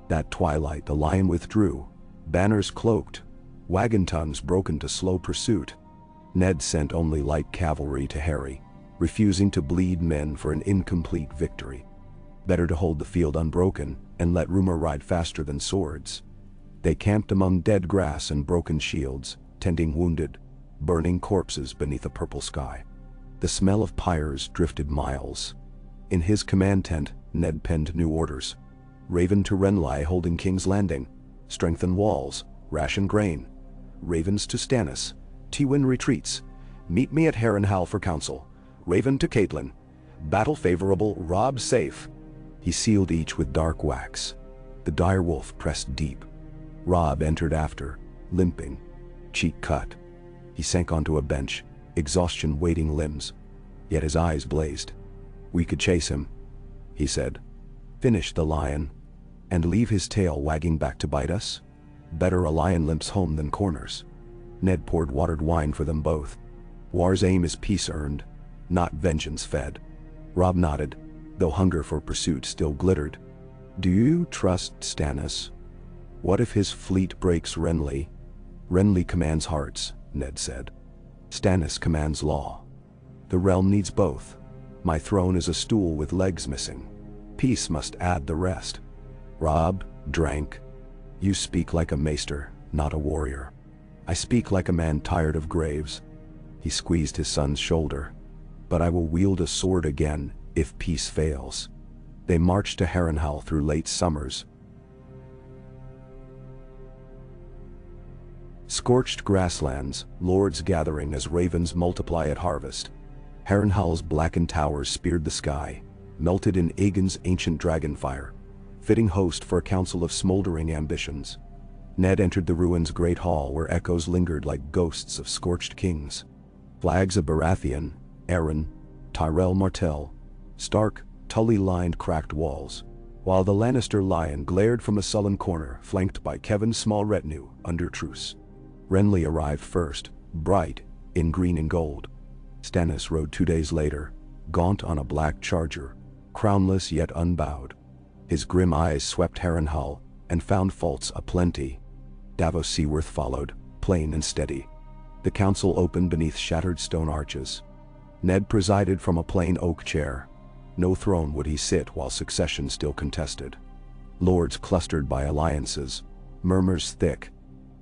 That twilight the lion withdrew, banners cloaked, wagon tongues broken to slow pursuit. Ned sent only light cavalry to harry, refusing to bleed men for an incomplete victory. Better to hold the field unbroken and let rumor ride faster than swords. They camped among dead grass and broken shields, tending wounded, burning corpses beneath a purple sky. The smell of pyres drifted miles. In his command tent, Ned penned new orders. Raven to Renly holding King's Landing, strengthen walls, ration grain. Ravens to Stannis, Tywin retreats, meet me at Harrenhal for council. Raven to Catelyn, battle favorable, Robb safe. He sealed each with dark wax. The direwolf pressed deep. Robb entered after, limping, cheek cut. He sank onto a bench, exhaustion weighting limbs, yet his eyes blazed. We could chase him, he said. Finish the lion, and leave his tail wagging back to bite us? Better a lion limps home than corners. Ned poured watered wine for them both. War's aim is peace earned, not vengeance fed. Robb nodded, though hunger for pursuit still glittered. Do you trust Stannis? What if his fleet breaks Renly? Renly commands hearts, Ned said. Stannis commands law. The realm needs both. My throne is a stool with legs missing. Peace must add the rest. Robb drank. You speak like a maester, not a warrior. I speak like a man tired of graves. He squeezed his son's shoulder. But I will wield a sword again if peace fails. They marched to Harrenhal through late summers. Scorched grasslands, lords gathering as ravens multiply at harvest. Harrenhal's blackened towers speared the sky, melted in Aegon's ancient dragonfire, fitting host for a council of smoldering ambitions. Ned entered the ruins' great hall where echoes lingered like ghosts of scorched kings. Flags of Baratheon, Arryn, Tyrell Martell, Stark, Tully-lined cracked walls, while the Lannister lion glared from a sullen corner flanked by Kevan's small retinue under truce. Renly arrived first, bright, in green and gold. Stannis rode 2 days later, gaunt on a black charger, crownless yet unbowed. His grim eyes swept Harrenhal and found faults aplenty. Davos Seaworth followed, plain and steady. The council opened beneath shattered stone arches. Ned presided from a plain oak chair. No throne would he sit while succession still contested. Lords clustered by alliances, murmurs thick.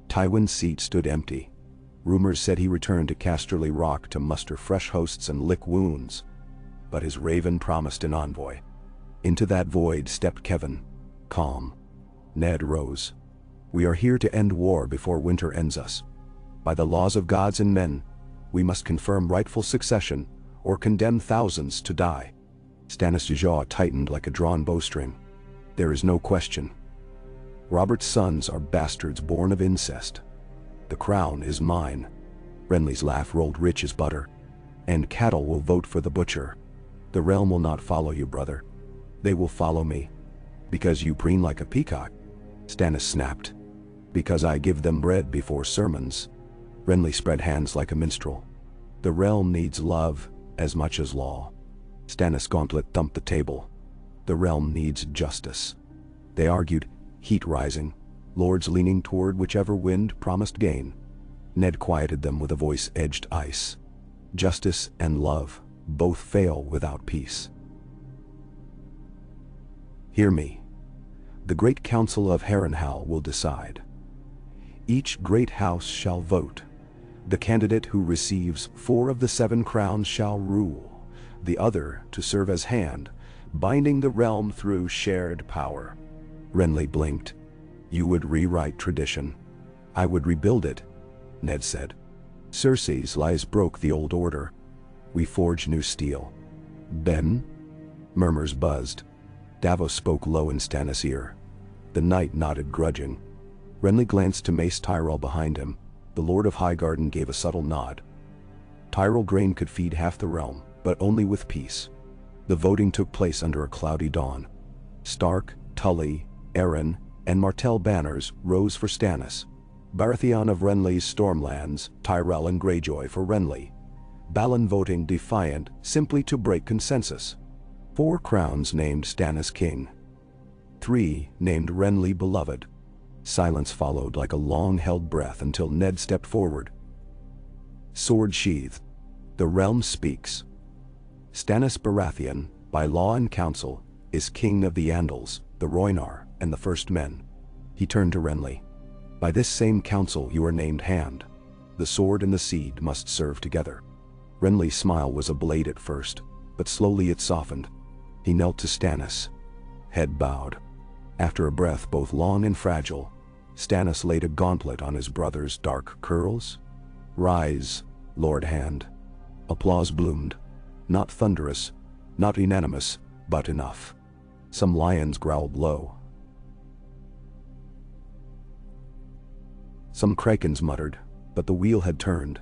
Tywin's seat stood empty. Rumors said he returned to Casterly Rock to muster fresh hosts and lick wounds. But his raven promised an envoy. Into that void stepped Kevan, calm. Ned rose. We are here to end war before winter ends us. By the laws of gods and men, we must confirm rightful succession or condemn thousands to die. Stannis' jaw tightened like a drawn bowstring. There is no question. Robert's sons are bastards born of incest. The crown is mine. Renly's laugh rolled rich as butter. And cattle will vote for the butcher. The realm will not follow you, brother. They will follow me. Because you preen like a peacock. Stannis snapped. Because I give them bread before sermons. Renly spread hands like a minstrel. The realm needs love as much as law. Stannis' gauntlet thumped the table. The realm needs justice. They argued, heat rising, lords leaning toward whichever wind promised gain. Ned quieted them with a voice edged ice. Justice and love both fail without peace. Hear me. The great council of Harrenhal will decide. Each great house shall vote. The candidate who receives 4 of the 7 crowns shall rule, the other to serve as hand, binding the realm through shared power. Renly blinked. You would rewrite tradition. I would rebuild it, Ned said. Cersei's lies broke the old order. We forge new steel. Ben? Murmurs buzzed. Davos spoke low in Stannis' ear. The knight nodded grudging. Renly glanced to Mace Tyrell behind him. The Lord of Highgarden gave a subtle nod. Tyrell grain could feed half the realm, but only with peace. The voting took place under a cloudy dawn. Stark, Tully, Arryn, and Martell banners rose for Stannis. Baratheon of Renly's Stormlands, Tyrell and Greyjoy for Renly. Balon voting defiant simply to break consensus. 4 crowns named Stannis king. 3 named Renly beloved. Silence followed like a long-held breath until Ned stepped forward. Sword sheathed. The realm speaks. Stannis Baratheon, by law and counsel, is king of the Andals, the Rhoynar, and the First Men. He turned to Renly. By this same council you are named Hand. The sword and the seed must serve together. Renly's smile was a blade at first, but slowly it softened. He knelt to Stannis. Head bowed. After a breath both long and fragile, Stannis laid a gauntlet on his brother's dark curls. Rise, Lord Hand. Applause bloomed. Not thunderous, not unanimous, but enough. Some lions growled low. Some krakens muttered, but the wheel had turned.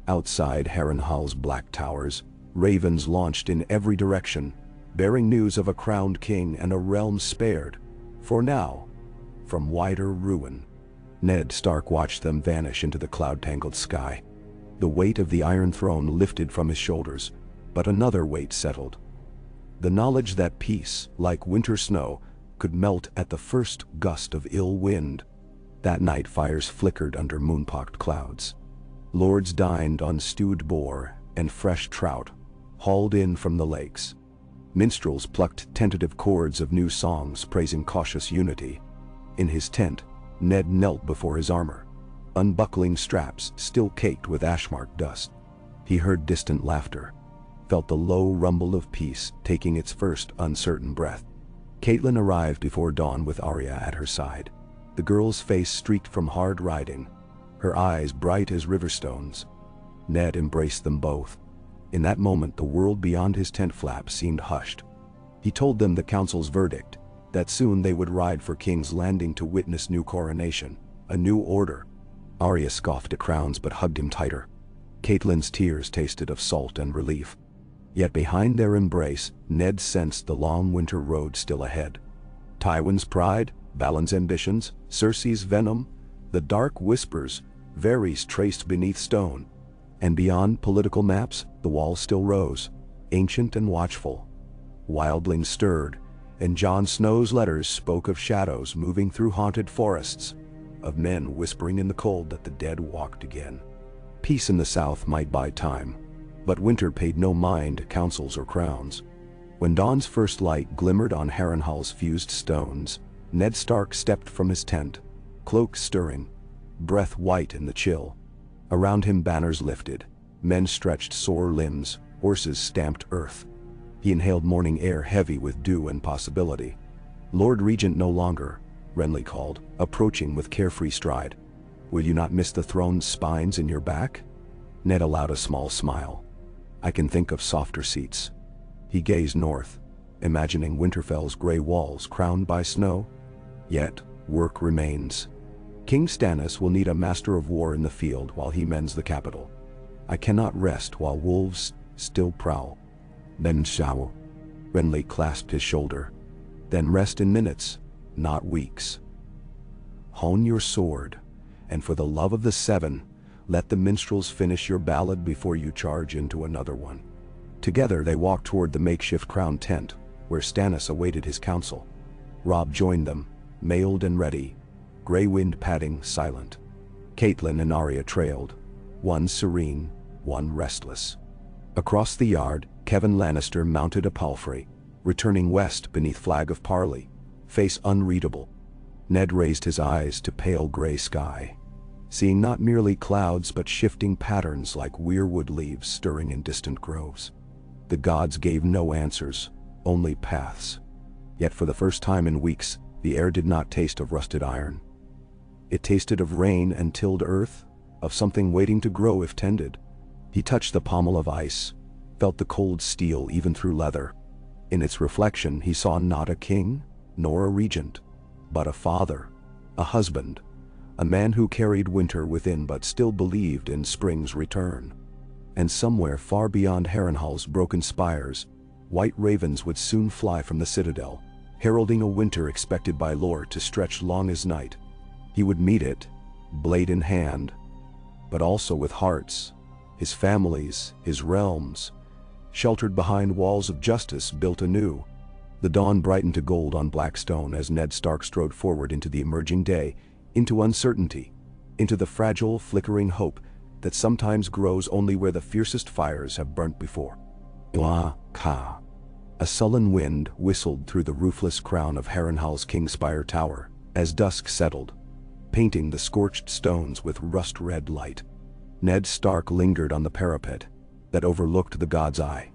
Outside Harrenhal's black towers, ravens launched in every direction, bearing news of a crowned king and a realm spared, for now, from wider ruin. Ned Stark watched them vanish into the cloud-tangled sky. The weight of the Iron Throne lifted from his shoulders, but another weight settled. The knowledge that peace, like winter snow, could melt at the first gust of ill wind. That night fires flickered under moon-pocked clouds. Lords dined on stewed boar and fresh trout, hauled in from the lakes. Minstrels plucked tentative chords of new songs praising cautious unity. In his tent, Ned knelt before his armor, unbuckling straps still caked with ash-marked dust. He heard distant laughter, felt the low rumble of peace taking its first uncertain breath. Catelyn arrived before dawn with Arya at her side. The girl's face streaked from hard riding, her eyes bright as riverstones. Ned embraced them both. In that moment the world beyond his tent flap seemed hushed. He told them the council's verdict, that soon they would ride for King's Landing to witness new coronation, a new order. Arya scoffed at crowns but hugged him tighter. Catelyn's tears tasted of salt and relief. Yet behind their embrace, Ned sensed the long winter road still ahead. Tywin's pride, Balon's ambitions, Cersei's venom, the dark whispers, Varys traced beneath stone. And beyond political maps, the wall still rose, ancient and watchful. Wildlings stirred, and Jon Snow's letters spoke of shadows moving through haunted forests, of men whispering in the cold that the dead walked again. Peace in the south might buy time, but winter paid no mind to councils or crowns. When dawn's first light glimmered on Harrenhal's fused stones, Ned Stark stepped from his tent, cloak stirring, breath white in the chill. Around him banners lifted, men stretched sore limbs, horses stamped earth. He inhaled morning air heavy with dew and possibility. Lord Regent no longer, Renly called, approaching with carefree stride. Will you not miss the throne's spines in your back? Ned allowed a small smile. I can think of softer seats. He gazed north, imagining Winterfell's gray walls crowned by snow. Yet, work remains. King Stannis will need a master of war in the field while he mends the capital. I cannot rest while wolves still prowl. Then shall. Renly clasped his shoulder. Then rest in minutes, not weeks. Hone your sword, and for the love of the Seven, let the minstrels finish your ballad before you charge into another one. Together they walked toward the makeshift crown tent, where Stannis awaited his counsel. Robb joined them, mailed and ready, Grey Wind padding silent. Catelyn and Arya trailed, one serene, one restless. Across the yard, Kevin Lannister mounted a palfrey, returning west beneath flag of parley, face unreadable. Ned raised his eyes to pale gray sky, seeing not merely clouds but shifting patterns like weirwood leaves stirring in distant groves. The gods gave no answers, only paths. Yet for the first time in weeks, the air did not taste of rusted iron. It tasted of rain and tilled earth, of something waiting to grow if tended. He touched the pommel of ice, felt the cold steel even through leather. In its reflection he saw not a king, nor a regent, but a father, a husband, a man who carried winter within but still believed in spring's return. And somewhere far beyond Harrenhal's broken spires, white ravens would soon fly from the citadel, heralding a winter expected by lore to stretch long as night. He would meet it, blade in hand, but also with hearts, his families, his realms, sheltered behind walls of justice built anew. The dawn brightened to gold on black stone as Ned Stark strode forward into the emerging day, into uncertainty, into the fragile, flickering hope that sometimes grows only where the fiercest fires have burnt before. Ka. A sullen wind whistled through the roofless crown of Harrenhal's Kingspire Tower as dusk settled, painting the scorched stones with rust-red light. Ned Stark lingered on the parapet that overlooked the God's Eye,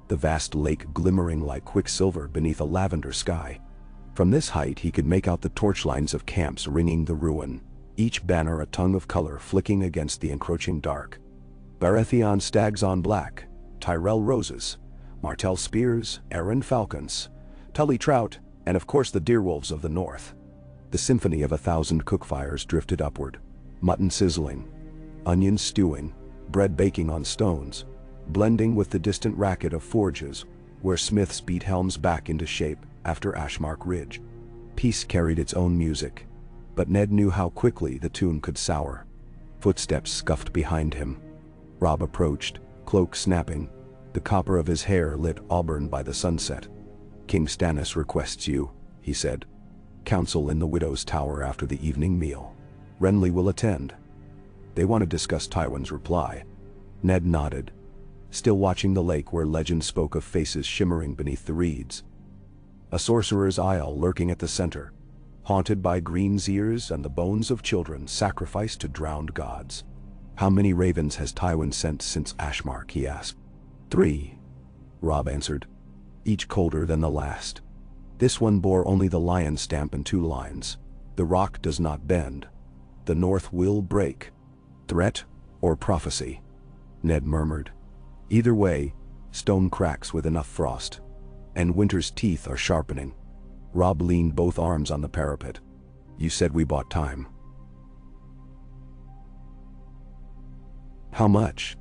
the vast lake glimmering like quicksilver beneath a lavender sky. From this height he could make out the torchlines of camps ringing the ruin, each banner a tongue of color flicking against the encroaching dark. Baratheon stags on black, Tyrell roses, Martell spears, Arryn falcons, Tully trout, and of course the deerwolves of the north. The symphony of 1,000 cookfires drifted upward, mutton sizzling, onions stewing, bread baking on stones, blending with the distant racket of forges where smiths beat helms back into shape after Ashmark Ridge. Peace carried its own music, but Ned knew how quickly the tune could sour. Footsteps scuffed behind him. Robb approached, cloak snapping, the copper of his hair lit auburn by the sunset. King Stannis requests you, he said. Council in the Widow's Tower after the evening meal. Renly will attend. They want to discuss Tywin's reply. Ned nodded, still watching the lake where legend spoke of faces shimmering beneath the reeds. A sorcerer's isle lurking at the center, haunted by green's ears and the bones of children sacrificed to drowned gods. How many ravens has Tywin sent since Ashmark, he asked. 3, Robb answered, each colder than the last. This one bore only the lion stamp and 2 lines. The rock does not bend. The north will break. Threat or prophecy? Ned murmured. Either way, stone cracks with enough frost, and winter's teeth are sharpening. Robb leaned both arms on the parapet. You said we bought time. How much?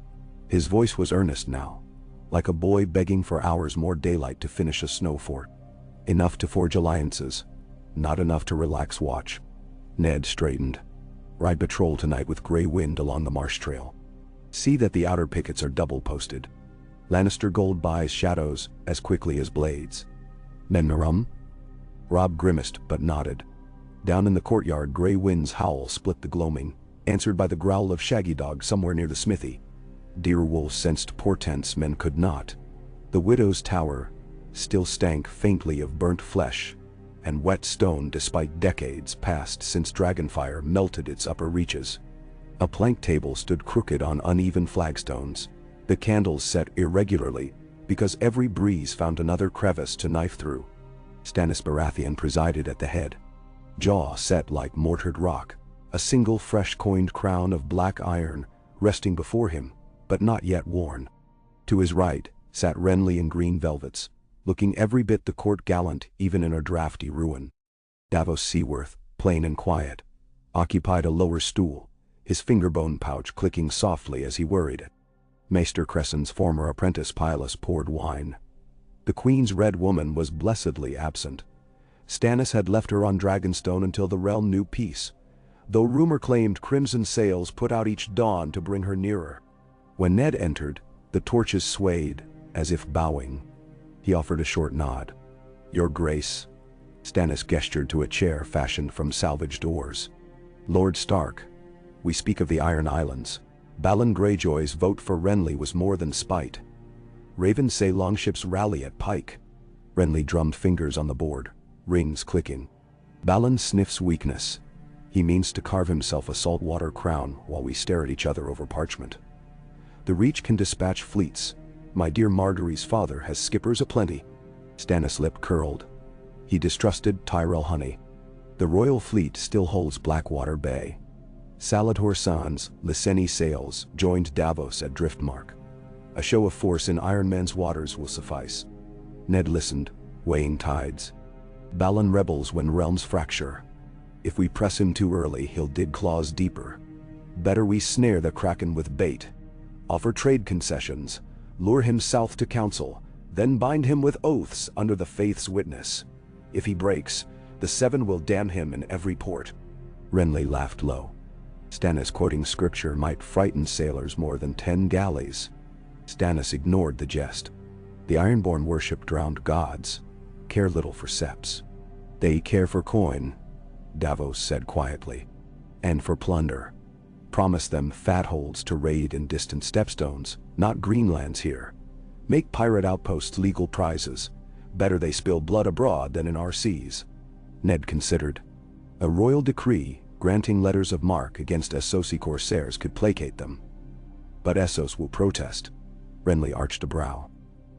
His voice was earnest now, like a boy begging for hours more daylight to finish a snow fort. Enough to forge alliances, not enough to relax watch. Ned straightened. Ride patrol tonight with Grey Wind along the marsh trail. See that the outer pickets are double posted. Lannister gold buys shadows as quickly as blades. Menarum? Robb grimaced but nodded. Down in the courtyard, Grey Wind's howl split the gloaming, answered by the growl of Shaggy Dog somewhere near the smithy. Deerwolf sensed portents men could not. The Widow's Tower still stank faintly of burnt flesh and wet stone despite decades passed since Dragonfire melted its upper reaches. A plank table stood crooked on uneven flagstones, the candles set irregularly because every breeze found another crevice to knife through. Stannis Baratheon presided at the head, jaw set like mortared rock, a single fresh-coined crown of black iron resting before him, but not yet worn. To his right sat Renly in green velvets, looking every bit the court gallant even in a draughty ruin. Davos Seaworth, plain and quiet, occupied a lower stool, his fingerbone pouch clicking softly as he worried it. Maester Cressen's former apprentice Pylus poured wine. The Queen's Red Woman was blessedly absent. Stannis had left her on Dragonstone until the realm knew peace, though rumor claimed crimson sails put out each dawn to bring her nearer. When Ned entered, the torches swayed, as if bowing. He offered a short nod. "Your Grace." Stannis gestured to a chair fashioned from salvaged oars. "Lord Stark, we speak of the Iron Islands. Balon Greyjoy's vote for Renly was more than spite. Ravens say longships rally at Pike." Renly drummed fingers on the board, rings clicking. "Balon sniffs weakness. He means to carve himself a saltwater crown while we stare at each other over parchment. The Reach can dispatch fleets. My dear Margaery's father has skippers aplenty." Stannis' lip curled. He distrusted Tyrell honey. The royal fleet still holds Blackwater Bay. Saladhor San's Lyseni sails joined Davos at Driftmark. A show of force in Iron Man's waters will suffice. Ned listened, weighing tides. Balon rebels when realms fracture. If we press him too early, he'll dig claws deeper. Better we snare the Kraken with bait. Offer trade concessions, lure him south to council, then bind him with oaths under the faith's witness. If he breaks, the Seven will damn him in every port." Renly laughed low. Stannis quoting scripture might frighten sailors more than 10 galleys. Stannis ignored the jest. The Ironborn worship drowned gods, care little for seps. "They care for coin," Davos said quietly, "and for plunder. Promise them fat holds to raid in distant stepstones, not Greenlands here. Make pirate outposts legal prizes. Better they spill blood abroad than in our seas." Ned considered. A royal decree granting letters of marque against Essosi corsairs could placate them. But Essos will protest. Renly arched a brow.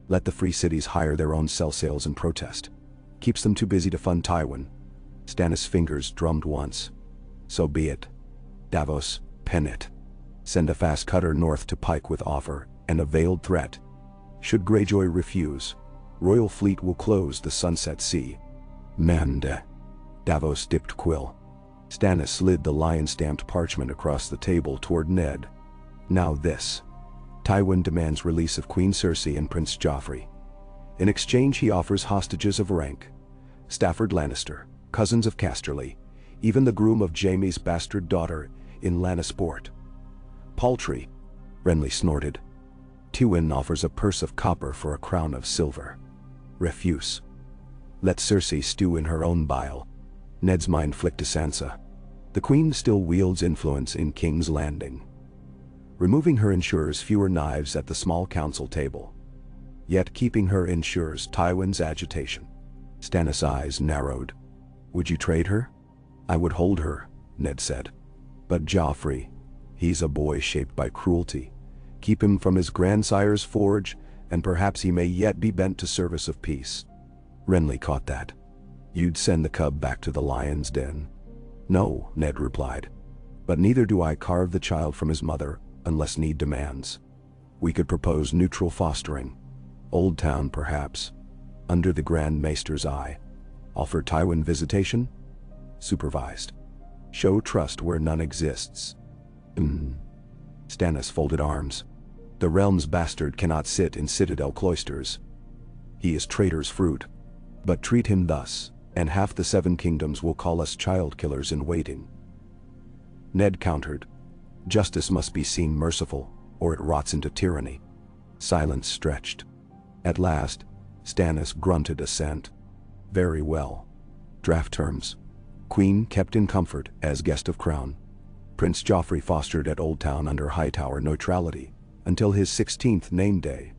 Let the free cities hire their own sell sails and protest. Keeps them too busy to fund Tywin. Stannis' fingers drummed once. "So be it. Davos, pen it. Send a fast cutter north to Pike with offer and a veiled threat. Should Greyjoy refuse, Royal Fleet will close the Sunset Sea." "Mende." Davos dipped quill. Stannis slid the lion-stamped parchment across the table toward Ned. "Now this. Tywin demands release of Queen Cersei and Prince Joffrey. In exchange he offers hostages of rank. Stafford Lannister, cousins of Casterly, even the groom of Jaime's bastard daughter in Lannisport. Paltry," Renly snorted. "Tywin offers a purse of copper for a crown of silver. Refuse. Let Cersei stew in her own bile." Ned's mind flicked to Sansa. The Queen still wields influence in King's Landing. Removing her ensures fewer knives at the small council table. Yet keeping her ensures Tywin's agitation. Stannis' eyes narrowed. "Would you trade her?" "I would hold her," Ned said. "But Joffrey, he's a boy shaped by cruelty. Keep him from his grandsire's forge, and perhaps he may yet be bent to service of peace." Renly caught that. "You'd send the cub back to the lion's den?" "No," Ned replied. "But neither do I carve the child from his mother unless need demands. We could propose neutral fostering. Old Town, perhaps, under the Grand Maester's eye. Offer Tywin visitation? Supervised. Show trust where none exists." Stannis folded arms. "The realm's bastard cannot sit in citadel cloisters. He is traitor's fruit. But treat him thus, and half the 7 kingdoms will call us child killers in waiting." Ned countered. "Justice must be seen merciful, or it rots into tyranny." Silence stretched. At last, Stannis grunted assent. "Very well. Draft terms. Queen kept in comfort as guest of crown. Prince Joffrey fostered at Old Town under Hightower neutrality until his 16th name day.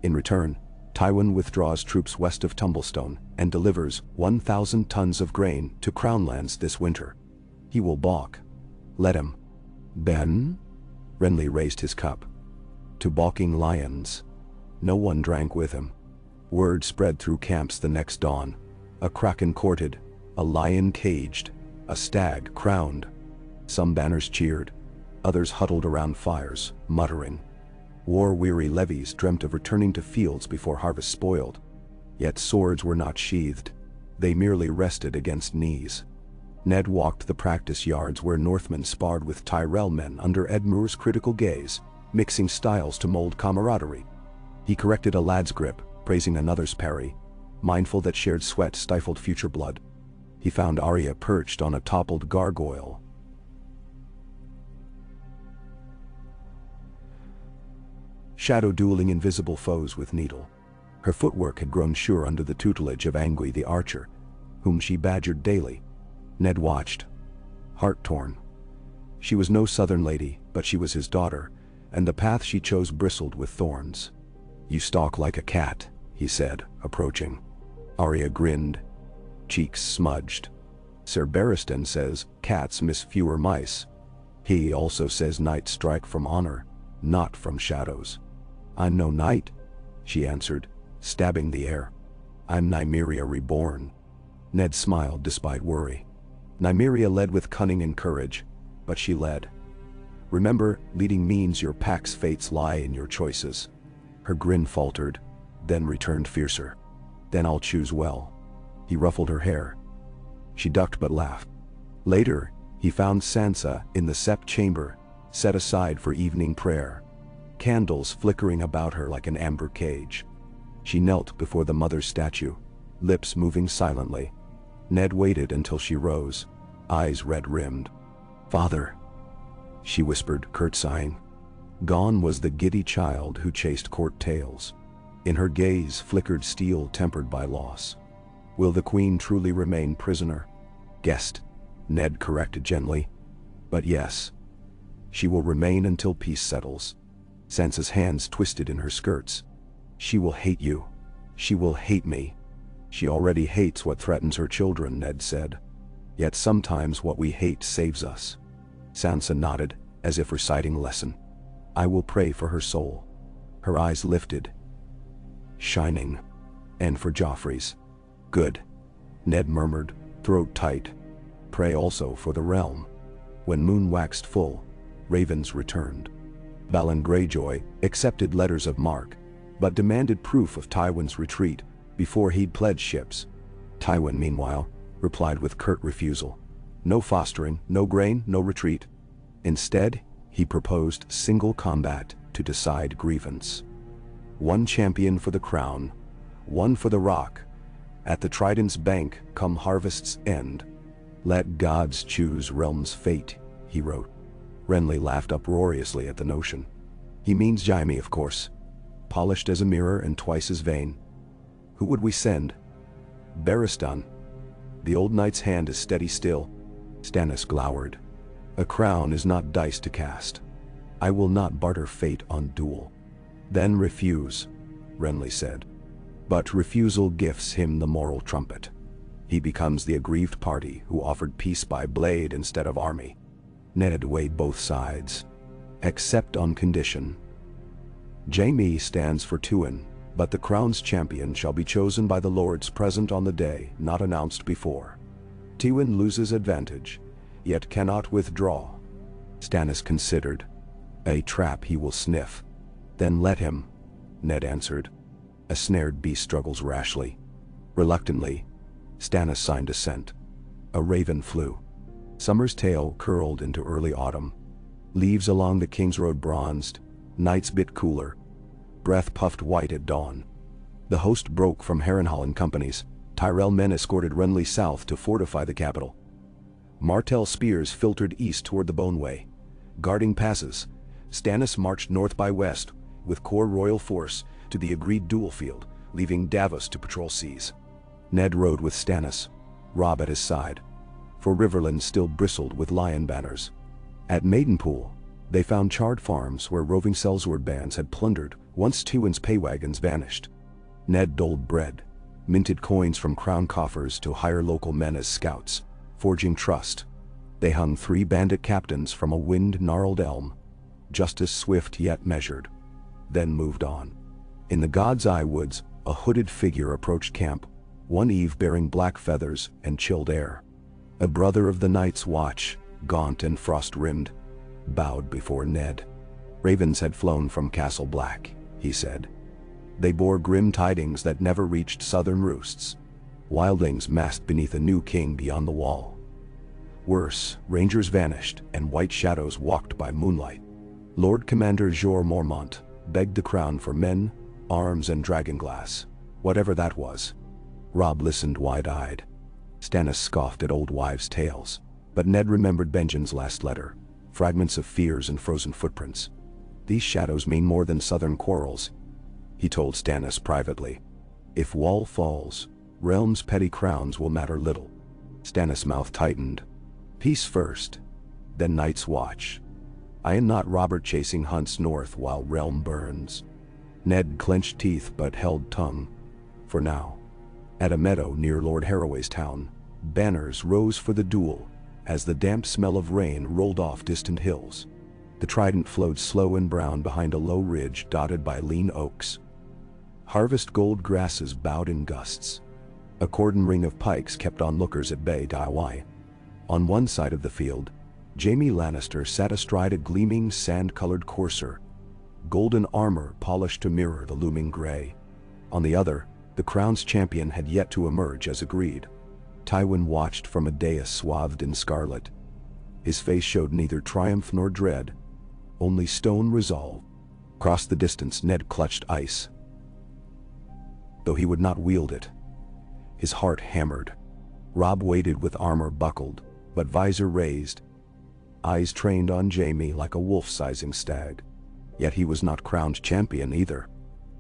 In return, Tywin withdraws troops west of Tumblestone and delivers 1,000 tons of grain to Crownlands this winter. He will balk. Let him." "Ben?" Renly raised his cup. "To balking lions." No one drank with him. Word spread through camps the next dawn. A kraken courted, a lion caged, a stag crowned. Some banners cheered, others huddled around fires, muttering. War-weary levies dreamt of returning to fields before harvest spoiled. Yet swords were not sheathed. They merely rested against knees. Ned walked the practice yards where Northmen sparred with Tyrell men under Ed Moore's critical gaze, mixing styles to mold camaraderie. He corrected a lad's grip, praising another's parry, mindful that shared sweat stifled future blood. He found Arya perched on a toppled gargoyle, shadow-dueling invisible foes with needle. Her footwork had grown sure under the tutelage of Angui the archer, whom she badgered daily. Ned watched, heart-torn. She was no southern lady, but she was his daughter, and the path she chose bristled with thorns. "You stalk like a cat," he said, approaching. Arya grinned, cheeks smudged. "Sir Barristan says cats miss fewer mice. He also says knights strike from honor, not from shadows." "I'm no knight," she answered, stabbing the air. "I'm Nymeria reborn." Ned smiled despite worry. Nymeria led with cunning and courage, but she led. "Remember, leading means your pack's fates lie in your choices." Her grin faltered, then returned fiercer. "Then I'll choose well." He ruffled her hair. She ducked but laughed. Later, he found Sansa in the sept chamber, set aside for evening prayer, candles flickering about her like an amber cage. She knelt before the mother's statue, lips moving silently. Ned waited until she rose, eyes red-rimmed. "Father," she whispered, curtsying. Gone was the giddy child who chased court tales. In her gaze flickered steel tempered by loss. "Will the queen truly remain prisoner?" "Guest," Ned corrected gently. "But yes, she will remain until peace settles." Sansa's hands twisted in her skirts. "She will hate you. She will hate me." "She already hates what threatens her children," Ned said. "Yet sometimes what we hate saves us." Sansa nodded, as if reciting a lesson. "I will pray for her soul." Her eyes lifted, shining. "And for Joffrey's." "Good," Ned murmured, throat tight. "Pray also for the realm." When moon waxed full, ravens returned. Balon Greyjoy accepted letters of marque, but demanded proof of Tywin's retreat before he'd pledge ships. Tywin, meanwhile, replied with curt refusal. No fostering, no grain, no retreat. Instead, he proposed single combat to decide grievance. One champion for the crown, one for the rock. At the Trident's bank come harvest's end. Let gods choose realm's fate, he wrote. Renly laughed uproariously at the notion. He means Jaime, of course. Polished as a mirror and twice as vain. Who would we send? Barristan. The old knight's hand is steady still. Stannis glowered. A crown is not dice to cast. I will not barter fate on duel. Then refuse, Renly said. But refusal gifts him the moral trumpet. He becomes the aggrieved party who offered peace by blade instead of army. Ned weighed both sides. Except on condition. Jaime stands for Tywin, but the crown's champion shall be chosen by the lords present on the day, not announced before. Tywin loses advantage, yet cannot withdraw. Stannis considered. A trap he will sniff. Then let him, Ned answered. A snared beast struggles rashly. Reluctantly, Stannis signed assent. A raven flew. Summer's tail curled into early autumn. Leaves along the King's Road bronzed, nights bit cooler. Breath puffed white at dawn. The host broke from Harrenhal and companies. Tyrell men escorted Renly south to fortify the capital. Martell spears filtered east toward the Boneway. Guarding passes, Stannis marched north by west, with core royal force, to the agreed duel field, leaving Davos to patrol seas. Ned rode with Stannis, Robb at his side. For Riverland still bristled with lion banners. At Maidenpool, they found charred farms where roving sellsword bands had plundered once Tywin's pay wagons vanished. Ned doled bread, minted coins from crown coffers to hire local men as scouts, forging trust. They hung 3 bandit captains from a wind-gnarled elm, justice swift yet measured, then moved on. In the God's Eye woods, a hooded figure approached camp, one eve bearing black feathers and chilled air. A brother of the Night's Watch, gaunt and frost-rimmed, bowed before Ned. Ravens had flown from Castle Black, he said. They bore grim tidings that never reached southern roosts. Wildlings massed beneath a new king beyond the wall. Worse, rangers vanished, and white shadows walked by moonlight. Lord Commander Jor Mormont begged the crown for men, arms, and dragonglass, whatever that was. Robb listened wide-eyed. Stannis scoffed at old wives' tales, but Ned remembered Benjen's last letter, fragments of fears and frozen footprints. These shadows mean more than southern quarrels, he told Stannis privately. If Wall falls, realm's petty crowns will matter little. Stannis' mouth tightened. Peace first, then Night's Watch. I am not Robert chasing hunts north while realm burns. Ned clenched teeth but held tongue. For now. At a meadow near Lord Harroway's town, banners rose for the duel as the damp smell of rain rolled off distant hills. The trident flowed slow and brown behind a low ridge dotted by lean oaks. Harvest gold grasses bowed in gusts. A cordon ring of pikes kept onlookers at bay. On one side of the field, Jaime Lannister sat astride a gleaming sand-colored courser, golden armor polished to mirror the looming gray. On the other, the crown's champion had yet to emerge as agreed. Tywin watched from a dais swathed in scarlet. His face showed neither triumph nor dread, only stone resolve. Across the distance, Ned clutched ice, though he would not wield it. His heart hammered. Robb waited with armor buckled, but visor raised, eyes trained on Jaime like a wolf-sizing stag. Yet he was not crowned champion either.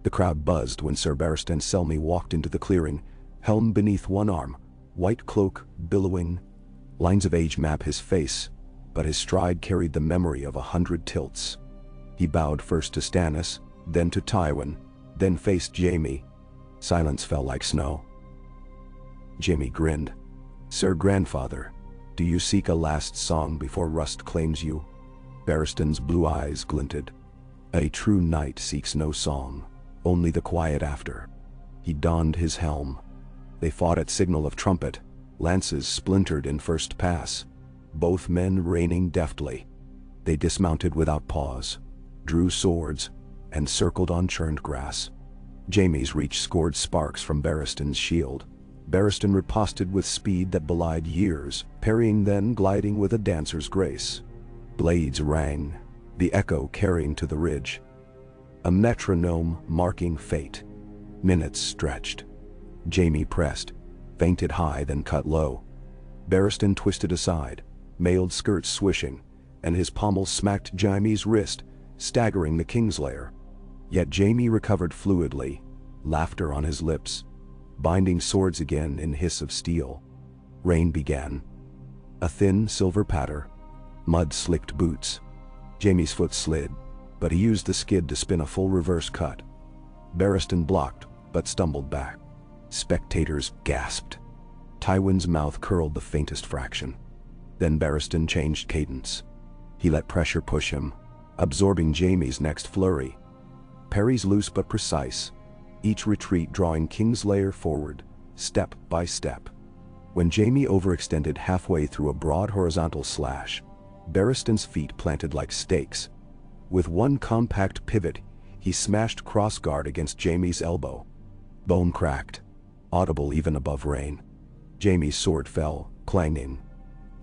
The crowd buzzed when Sir Barristan Selmy walked into the clearing, helm beneath one arm, white cloak billowing. Lines of age map his face, but his stride carried the memory of 100 tilts. He bowed first to Stannis, then to Tywin, then faced Jaime. Silence fell like snow. Jaime grinned. Sir Grandfather, do you seek a last song before rust claims you? Barristan's blue eyes glinted. A true knight seeks no song, only the quiet after. He donned his helm. They fought at signal of trumpet, lances splintered in first pass, both men reining deftly. They dismounted without pause, drew swords, and circled on churned grass. Jaime's reach scored sparks from Barristan's shield. Barristan riposted with speed that belied years, parrying then gliding with a dancer's grace. Blades rang, the echo carrying to the ridge. A metronome marking fate. Minutes stretched. Jaime pressed, feinted high then cut low. Barristan twisted aside, mailed skirts swishing, and his pommel smacked Jaime's wrist, staggering the Kingslayer. Yet Jaime recovered fluidly, laughter on his lips, binding swords again in hiss of steel. Rain began. A thin silver patter, mud-slicked boots. Jaime's foot slid, but he used the skid to spin a full reverse cut. Barristan blocked, but stumbled back. Spectators gasped. Tywin's mouth curled the faintest fraction. Then Barristan changed cadence. He let pressure push him, absorbing Jaime's next flurry. Parries loose but precise, each retreat drawing Kingslayer forward, step by step. When Jaime overextended halfway through a broad horizontal slash, Barristan's feet planted like stakes. With one compact pivot, he smashed crossguard against Jaime's elbow. Bone cracked, audible even above rain. Jaime's sword fell, clanging.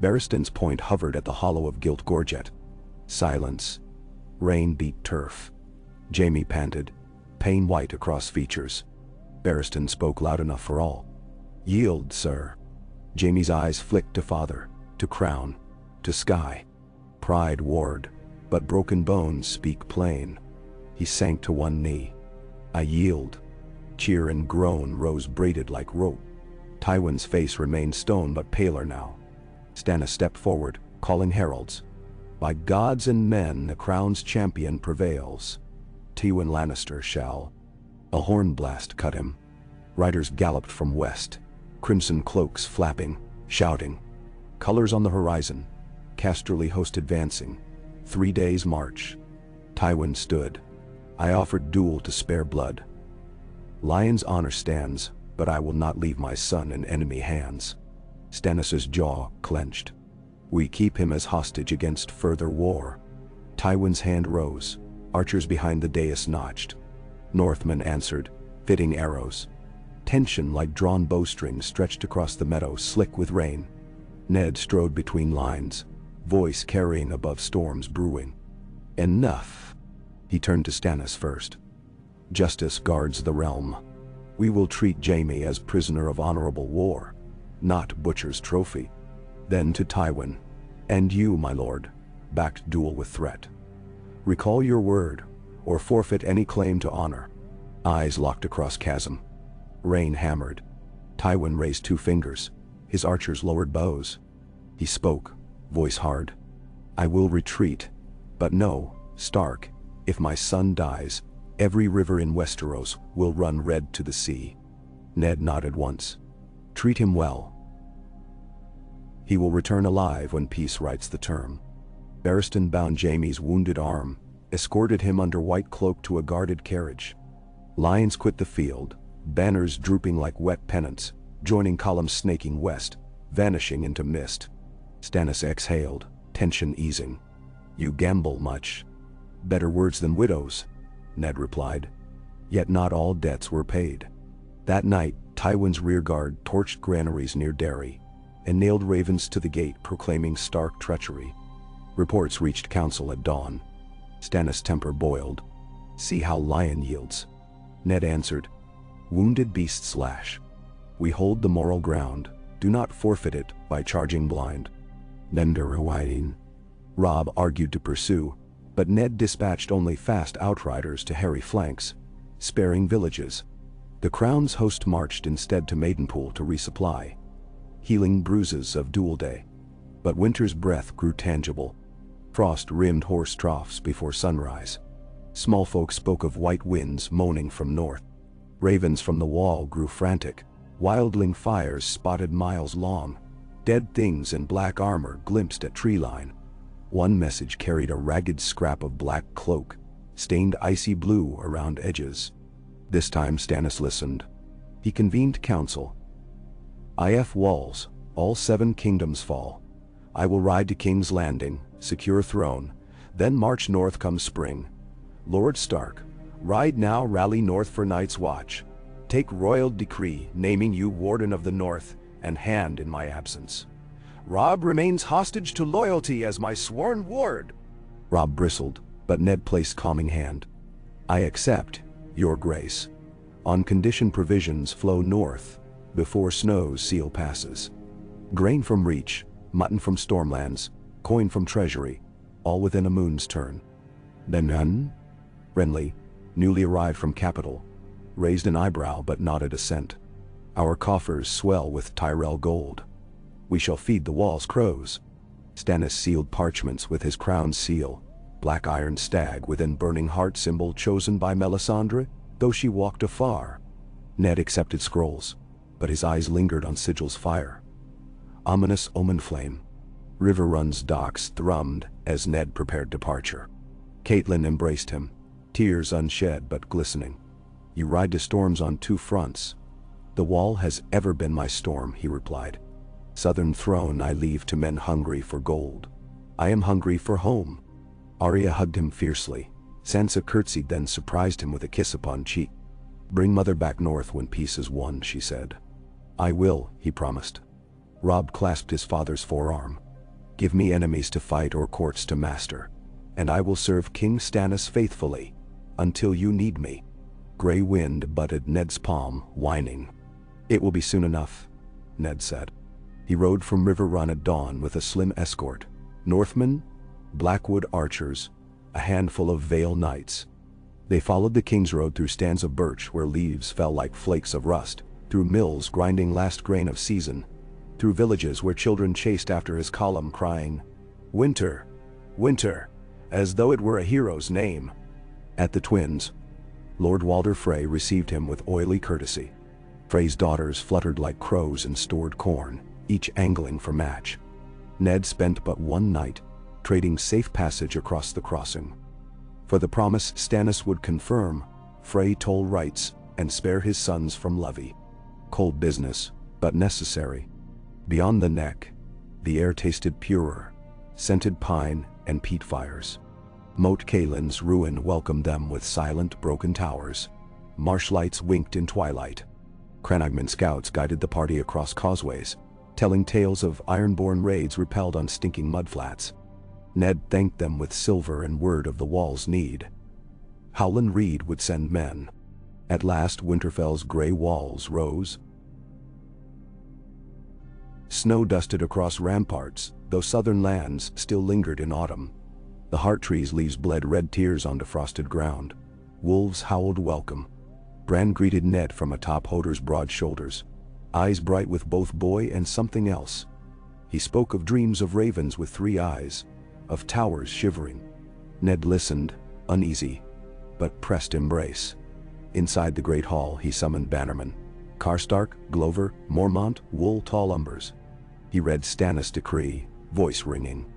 Barristan's point hovered at the hollow of Gilt Gorget. Silence. Rain beat turf. Jaime panted, pain white across features. Barristan spoke loud enough for all. Yield, sir. Jaime's eyes flicked to father, to crown, to sky. Pride warred, but broken bones speak plain. He sank to one knee. I yield. Cheer and groan rose braided like rope. Tywin's face remained stone but paler now. Stannis stepped forward, calling heralds. By gods and men the crown's champion prevails. Tywin Lannister shall. A horn blast cut him. Riders galloped from west, crimson cloaks flapping, shouting. Colors on the horizon, Casterly host advancing. 3 days' march. Tywin stood. I offered duel to spare blood. Lion's honor stands, but I will not leave my son in enemy hands. Stannis' jaw clenched. We keep him as hostage against further war. Tywin's hand rose, archers behind the dais notched. Northmen answered, fitting arrows. Tension like drawn bowstrings stretched across the meadow slick with rain. Ned strode between lines, voice carrying above storms brewing. Enough. He turned to Stannis first. Justice guards the realm. We will treat Jaime as prisoner of honorable war, not butcher's trophy. Then to Tywin. And you, my lord, backed duel with threat. Recall your word, or forfeit any claim to honor. Eyes locked across chasm. Rain hammered. Tywin raised 2 fingers. His archers lowered bows. He spoke, voice hard. I will retreat, but know, Stark, if my son dies, every river in Westeros will run red to the sea. Ned nodded once. Treat him well. He will return alive when peace writes the term. Barristan bound Jaime's wounded arm, escorted him under white cloak to a guarded carriage. Lions quit the field, banners drooping like wet pennants, joining columns snaking west, vanishing into mist. Stannis exhaled, tension easing. You gamble much. Better words than widows, Ned replied. Yet not all debts were paid. That night, Tywin's rearguard torched granaries near Derry, and nailed ravens to the gate proclaiming Stark treachery. Reports reached council at dawn. Stannis' temper boiled. See how lion yields. Ned answered, wounded beasts lash. We hold the moral ground, do not forfeit it by charging blind. Nender Wyding. Robb argued to pursue, but Ned dispatched only fast outriders to harry flanks, sparing villages. The Crown's host marched instead to Maidenpool to resupply, healing bruises of duel day. But winter's breath grew tangible. Frost-rimmed horse troughs before sunrise. Small folk spoke of white winds moaning from north. Ravens from the wall grew frantic. Wildling fires spotted miles long. Dead things in black armor glimpsed at tree line. One message carried a ragged scrap of black cloak, stained icy blue around edges. This time Stannis listened. He convened council. If walls, all 7 kingdoms fall. I will ride to King's Landing, secure throne, then march north come spring. Lord Stark, ride now, rally north for night's watch. Take royal decree naming you Warden of the North, and hand in my absence. Robb remains hostage to loyalty as my sworn ward. Robb bristled, but Ned placed calming hand. I accept, your grace. On condition provisions flow north, before snow's seal passes. Grain from reach, mutton from stormlands, coin from treasury, all within a moon's turn. Then none? Renly, newly arrived from capital, raised an eyebrow but nodded assent. Our coffers swell with Tyrell gold. We shall feed the wall's crows. Stannis sealed parchments with his crown's seal, black iron stag within burning heart symbol chosen by Melisandre, though she walked afar. Ned accepted scrolls, but his eyes lingered on sigil's fire. Ominous omen flame. Riverrun's docks thrummed as Ned prepared departure. Catelyn embraced him, tears unshed but glistening. You ride to storms on 2 fronts. The wall has ever been my storm, he replied. Southern throne I leave to men hungry for gold. I am hungry for home. Arya hugged him fiercely. Sansa curtsied, then surprised him with a kiss upon cheek. Bring mother back north when peace is won, she said. I will, he promised. Robb clasped his father's forearm. Give me enemies to fight or courts to master, and I will serve King Stannis faithfully, until you need me. Grey wind butted Ned's palm, whining. It will be soon enough, Ned said. He rode from River Run at dawn with a slim escort. Northmen, Blackwood archers, a handful of Vale knights. They followed the King's Road through stands of birch where leaves fell like flakes of rust, through mills grinding last grain of season, through villages where children chased after his column crying, Winter, Winter, as though it were a hero's name. At the Twins, Lord Walder Frey received him with oily courtesy. Frey's daughters fluttered like crows in stored corn, each angling for match. Ned spent but one night, trading safe passage across the crossing. For the promise Stannis would confirm, Frey told rights and spare his sons from Lovey. Cold business, but necessary. Beyond the neck, The air tasted purer, scented pine and peat fires. Moat Caelin's ruin welcomed them with silent, broken towers. Marsh lights winked in twilight. Cranagman scouts guided the party across causeways, telling tales of iron-born raids repelled on stinking mudflats. Ned thanked them with silver and word of the wall's need. Howland Reed would send men. At last Winterfell's gray walls rose. Snow dusted across ramparts, though southern lands still lingered in autumn. The heart tree's leaves bled red tears on defrosted ground. Wolves howled welcome. Bran greeted Ned from atop Hodor's broad shoulders, eyes bright with both boy and something else. He spoke of dreams of ravens with 3 eyes, of towers shivering. Ned listened, uneasy, but pressed embrace. Inside the great hall he summoned bannermen. Karstark, Glover, Mormont, Wool, tall umbers. He read Stannis' decree, voice ringing.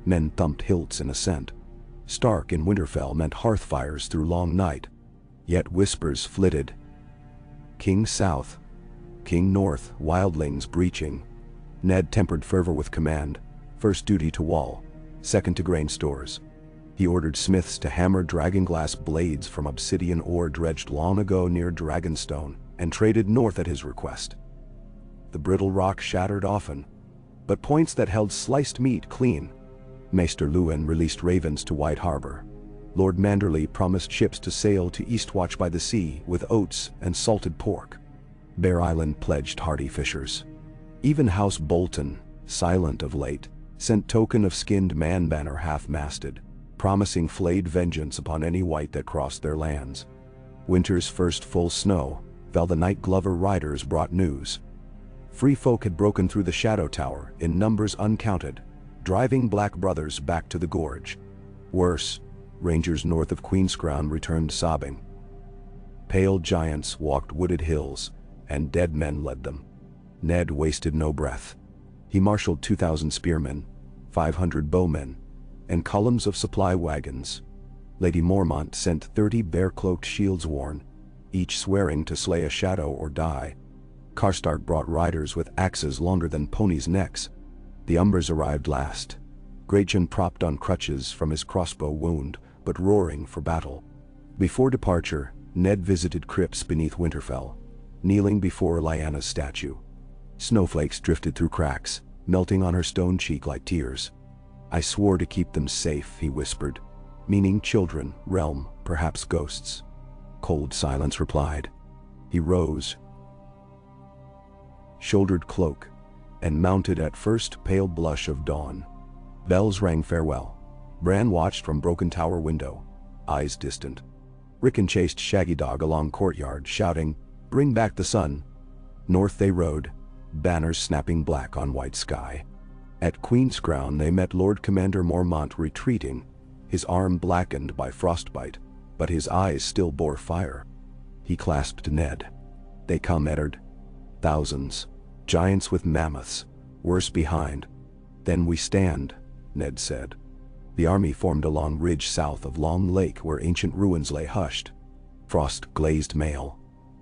Men thumped hilts in assent. Stark in Winterfell meant hearth fires through long night. Yet whispers flitted. King South, King North, wildlings breaching. Ned tempered fervor with command. First duty to wall, second to grain stores. He ordered smiths to hammer dragonglass blades from obsidian ore dredged long ago near Dragonstone, and traded north at his request. The brittle rock shattered often, but points that held sliced meat clean. Maester Luwin released ravens to White Harbor. Lord Manderley promised ships to sail to Eastwatch by the sea with oats and salted pork. Bear Island pledged hardy fishers. Even House Bolton, silent of late, sent token of skinned man banner half-masted, promising flayed vengeance upon any white that crossed their lands. Winter's first full snow fell the night Glover riders brought news. Free folk had broken through the Shadow Tower in numbers uncounted, driving Black Brothers back to the gorge. Worse, rangers north of Queenscrown returned sobbing. Pale giants walked wooded hills, and dead men led them. Ned wasted no breath. He marshaled 2,000 spearmen, 500 bowmen, and columns of supply wagons. Lady Mormont sent 30 bare-cloaked shields worn, each swearing to slay a shadow or die. Karstark brought riders with axes longer than ponies' necks. The Umbers arrived last. Gretchen propped on crutches from his crossbow wound, but roaring for battle. Before departure, Ned visited crypts beneath Winterfell, kneeling before Lyanna's statue. Snowflakes drifted through cracks, melting on her stone cheek like tears. I swore to keep them safe, he whispered, meaning children, realm, perhaps ghosts. Cold silence replied. He rose, shouldered cloak, and mounted at first pale blush of dawn. Bells rang farewell. Bran watched from broken tower window, eyes distant. Rickon chased Shaggy Dog along courtyard, shouting, "Bring back the sun." North they rode, banners snapping black on white sky. At Queenscrown they met Lord Commander Mormont retreating, his arm blackened by frostbite, but his eyes still bore fire. He clasped Ned. "They come, Eddard. Thousands. Giants with mammoths, worse behind. Then we stand," Ned said. The army formed along ridge south of Long Lake where ancient ruins lay hushed. Frost-glazed mail.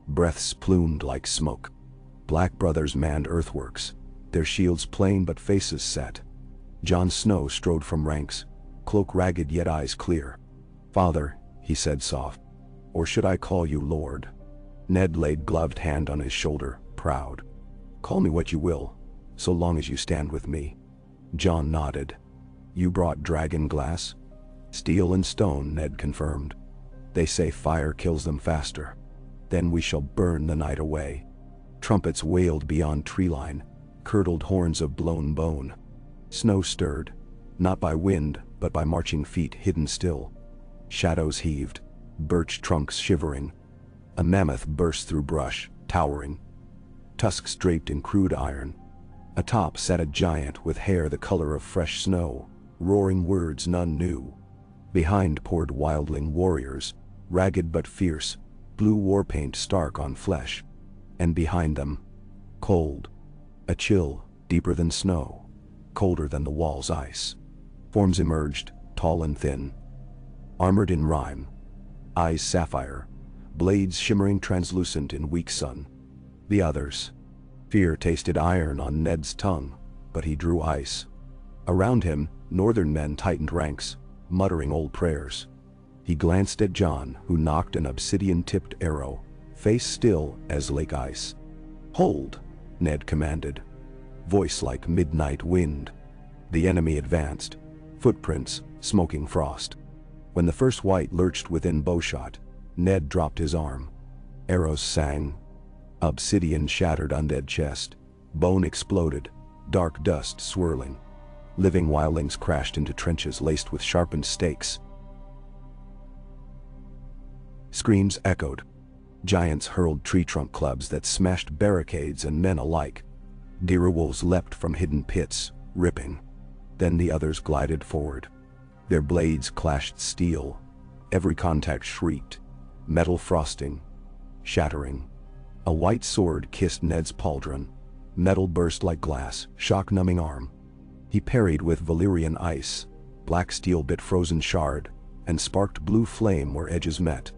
Breaths plumed like smoke. Black Brothers manned earthworks, their shields plain but faces set. Jon Snow strode from ranks, cloak ragged yet eyes clear. "Father," he said soft, "or should I call you Lord?" Ned laid gloved hand on his shoulder, proud. "Call me what you will, so long as you stand with me." Jon nodded. "You brought dragon glass?" "Steel and stone," Ned confirmed. "They say fire kills them faster. Then we shall burn the night away." Trumpets wailed beyond treeline, curdled horns of blown bone. Snow stirred, not by wind, but by marching feet hidden still. Shadows heaved, birch trunks shivering. A mammoth burst through brush, towering, tusks draped in crude iron. Atop sat a giant with hair the color of fresh snow, roaring words none knew. Behind poured wildling warriors, ragged but fierce, blue war paint stark on flesh. And behind them, cold, a chill deeper than snow, colder than the wall's ice. Forms emerged, tall and thin, armored in rime, eyes sapphire, blades shimmering translucent in weak sun. The others. Fear tasted iron on Ned's tongue. but he drew ice. Around him, northern men tightened ranks, muttering old prayers. He glanced at Jon, who knocked an obsidian-tipped arrow, face still as lake ice. "Hold," Ned commanded, voice like midnight wind. The enemy advanced, footprints smoking frost. When the first white lurched within bowshot, Ned dropped his arm. Arrows sang. Obsidian shattered undead chest. Bone exploded, dark dust swirling. Living wildlings crashed into trenches laced with sharpened stakes. Screams echoed. Giants hurled tree trunk clubs that smashed barricades and men alike. Deer wolves leapt from hidden pits, ripping. Then the others glided forward. Their blades clashed steel. Every contact shrieked, metal frosting, shattering. A white sword kissed Ned's pauldron. Metal burst like glass, shock-numbing arm. He parried with Valyrian ice. Black steel bit frozen shard, and sparked blue flame where edges met.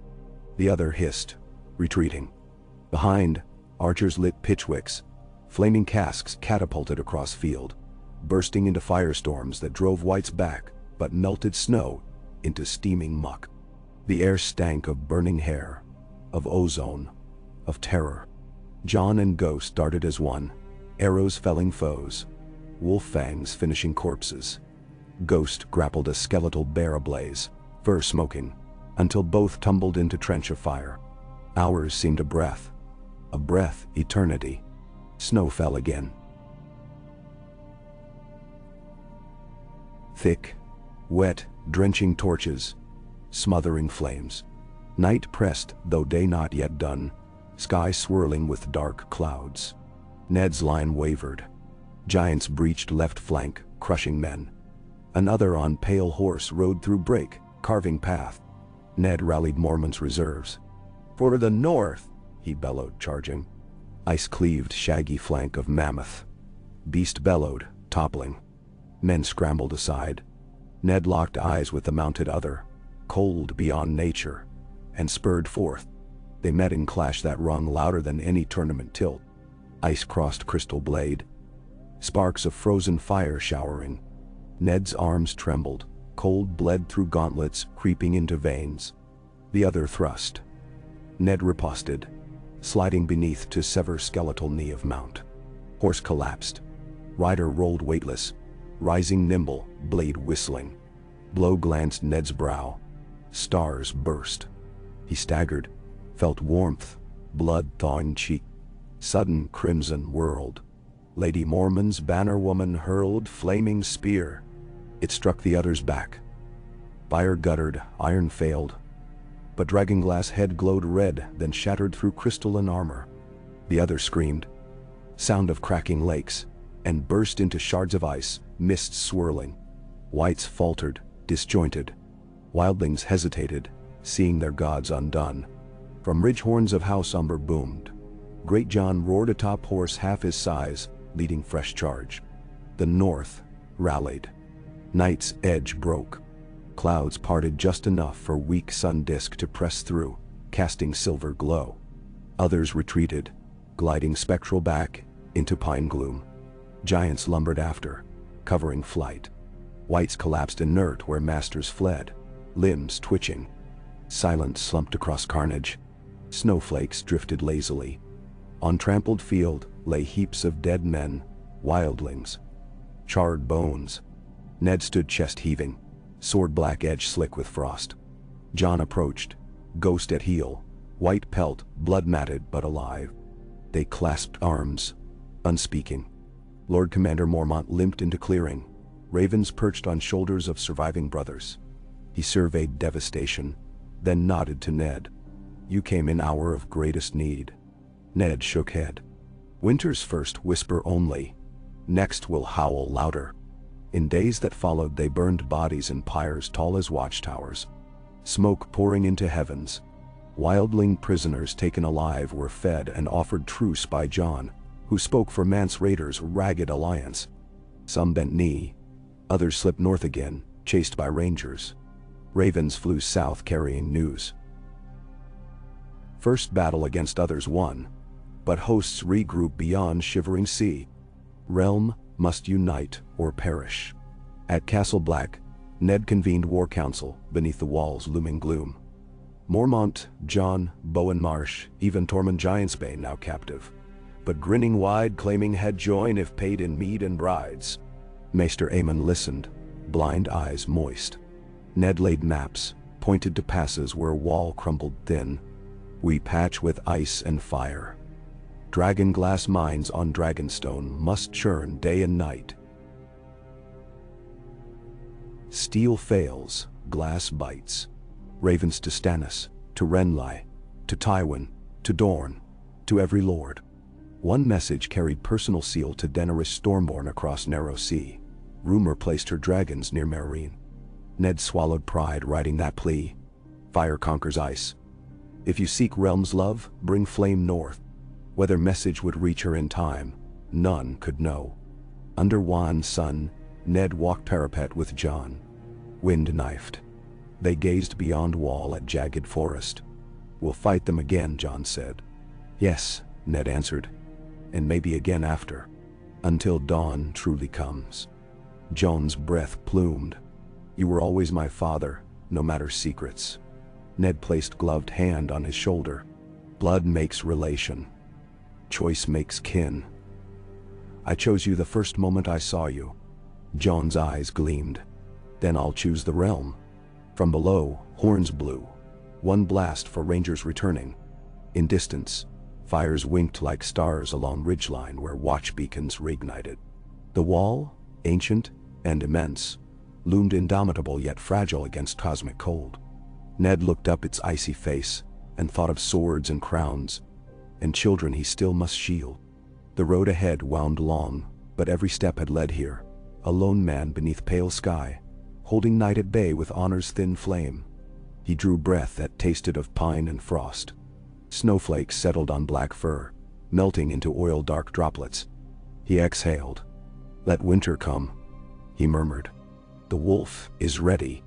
The other hissed, retreating. Behind, archers lit pitchwicks. Flaming casks catapulted across field, bursting into firestorms that drove whites back, but melted snow into steaming muck. The air stank of burning hair, of ozone, of terror. Jon and Ghost darted as one, arrows felling foes, wolf fangs finishing corpses. Ghost grappled a skeletal bear ablaze, fur smoking, until both tumbled into trench of fire. Hours seemed a breath eternity. Snow fell again. Thick, wet, drenching torches, smothering flames. Night pressed, though day not yet done, sky swirling with dark clouds. Ned's line wavered. Giants breached left flank, crushing men. Another on pale horse rode through brake, carving path. Ned rallied Mormont's reserves. "For the north!" he bellowed, charging. Ice cleaved shaggy flank of mammoth. Beast bellowed, toppling. Men scrambled aside. Ned locked eyes with the mounted other, cold beyond nature, and spurred forth. They met in clash that rung louder than any tournament tilt. Ice crossed crystal blade. Sparks of frozen fire showering. Ned's arms trembled, cold bled through gauntlets, creeping into veins. The other thrust. Ned riposted, sliding beneath to sever skeletal knee of mount. Horse collapsed. Rider rolled weightless, rising nimble, blade whistling. Blow glanced Ned's brow. Stars burst. He staggered, felt warmth, blood thawing cheek. Sudden crimson whirled. Lady Mormon's bannerwoman hurled flaming spear. It struck the other's back. Fire guttered, iron failed. But dragonglass head glowed red, then shattered through crystalline armor. The other screamed. Sound of cracking lakes, and burst into shards of ice, mists swirling. Whites faltered, disjointed. Wildlings hesitated, seeing their gods undone. From ridge horns of House Umber boomed. Great Jon roared atop horse half his size, leading fresh charge. The north rallied. Night's edge broke. Clouds parted just enough for weak sun disk to press through, casting silver glow. Others retreated, gliding spectral back into pine gloom. Giants lumbered after, covering flight. Whites collapsed inert where masters fled, limbs twitching. Silence slumped across carnage. Snowflakes drifted lazily. On trampled field lay heaps of dead men, wildlings, charred bones. Ned stood chest heaving, sword black edge slick with frost. Jon approached, ghost at heel, white pelt, blood matted but alive. They clasped arms, unspeaking. Lord Commander Mormont limped into clearing, ravens perched on shoulders of surviving brothers. He surveyed devastation, then nodded to Ned. "You came in hour of greatest need." Ned shook head. "Winter's first whisper only. Next will howl louder." In days that followed they burned bodies in pyres tall as watchtowers. Smoke pouring into heavens. Wildling prisoners taken alive were fed and offered truce by Jon, who spoke for Mance Raider's ragged alliance. Some bent knee. Others slipped north again, chased by rangers. Ravens flew south carrying news. First battle against others won, but hosts regrouped beyond Shivering Sea. Realm must unite or perish. At Castle Black, Ned convened war council beneath the wall's looming gloom. Mormont, Jon, Bowen Marsh, even Tormund Giantsbane now captive, but grinning wide, claiming head join if paid in mead and brides. Maester Aemon listened, blind eyes moist. Ned laid maps, pointed to passes where wall crumbled thin. We patch with ice and fire. Dragon glass mines on Dragonstone must churn day and night. Steel fails, glass bites. Ravens to Stannis, to Renly, to Tywin, to Dorne, to every lord. One message carried personal seal to Daenerys Stormborn across narrow sea. Rumor placed her dragons near Meereen. Ned swallowed pride writing that plea. Fire conquers ice. If you seek realm's love, bring flame north. Whether message would reach her in time, none could know. Under Wan's sun, Ned walked parapet with Jon. Wind knifed. They gazed beyond wall at jagged forest. We'll fight them again, Jon said. Yes, Ned answered, and maybe again after, until dawn truly comes. Jon's breath plumed. You were always my father, no matter secrets. Ned placed gloved hand on his shoulder. Blood makes relation. Choice makes kin. I chose you the first moment I saw you. Jon's eyes gleamed. Then I'll choose the realm. From below, horns blew. One blast for rangers returning. In distance, fires winked like stars along ridgeline where watch beacons reignited. The wall, ancient and immense, loomed indomitable yet fragile against cosmic cold. Ned looked up its icy face and thought of swords and crowns, and children he still must shield. The road ahead wound long, but every step had led here, a lone man beneath pale sky, holding night at bay with honor's thin flame. He drew breath that tasted of pine and frost. Snowflakes settled on black fur, melting into oil-dark droplets. He exhaled. Let winter come, he murmured. The wolf is ready.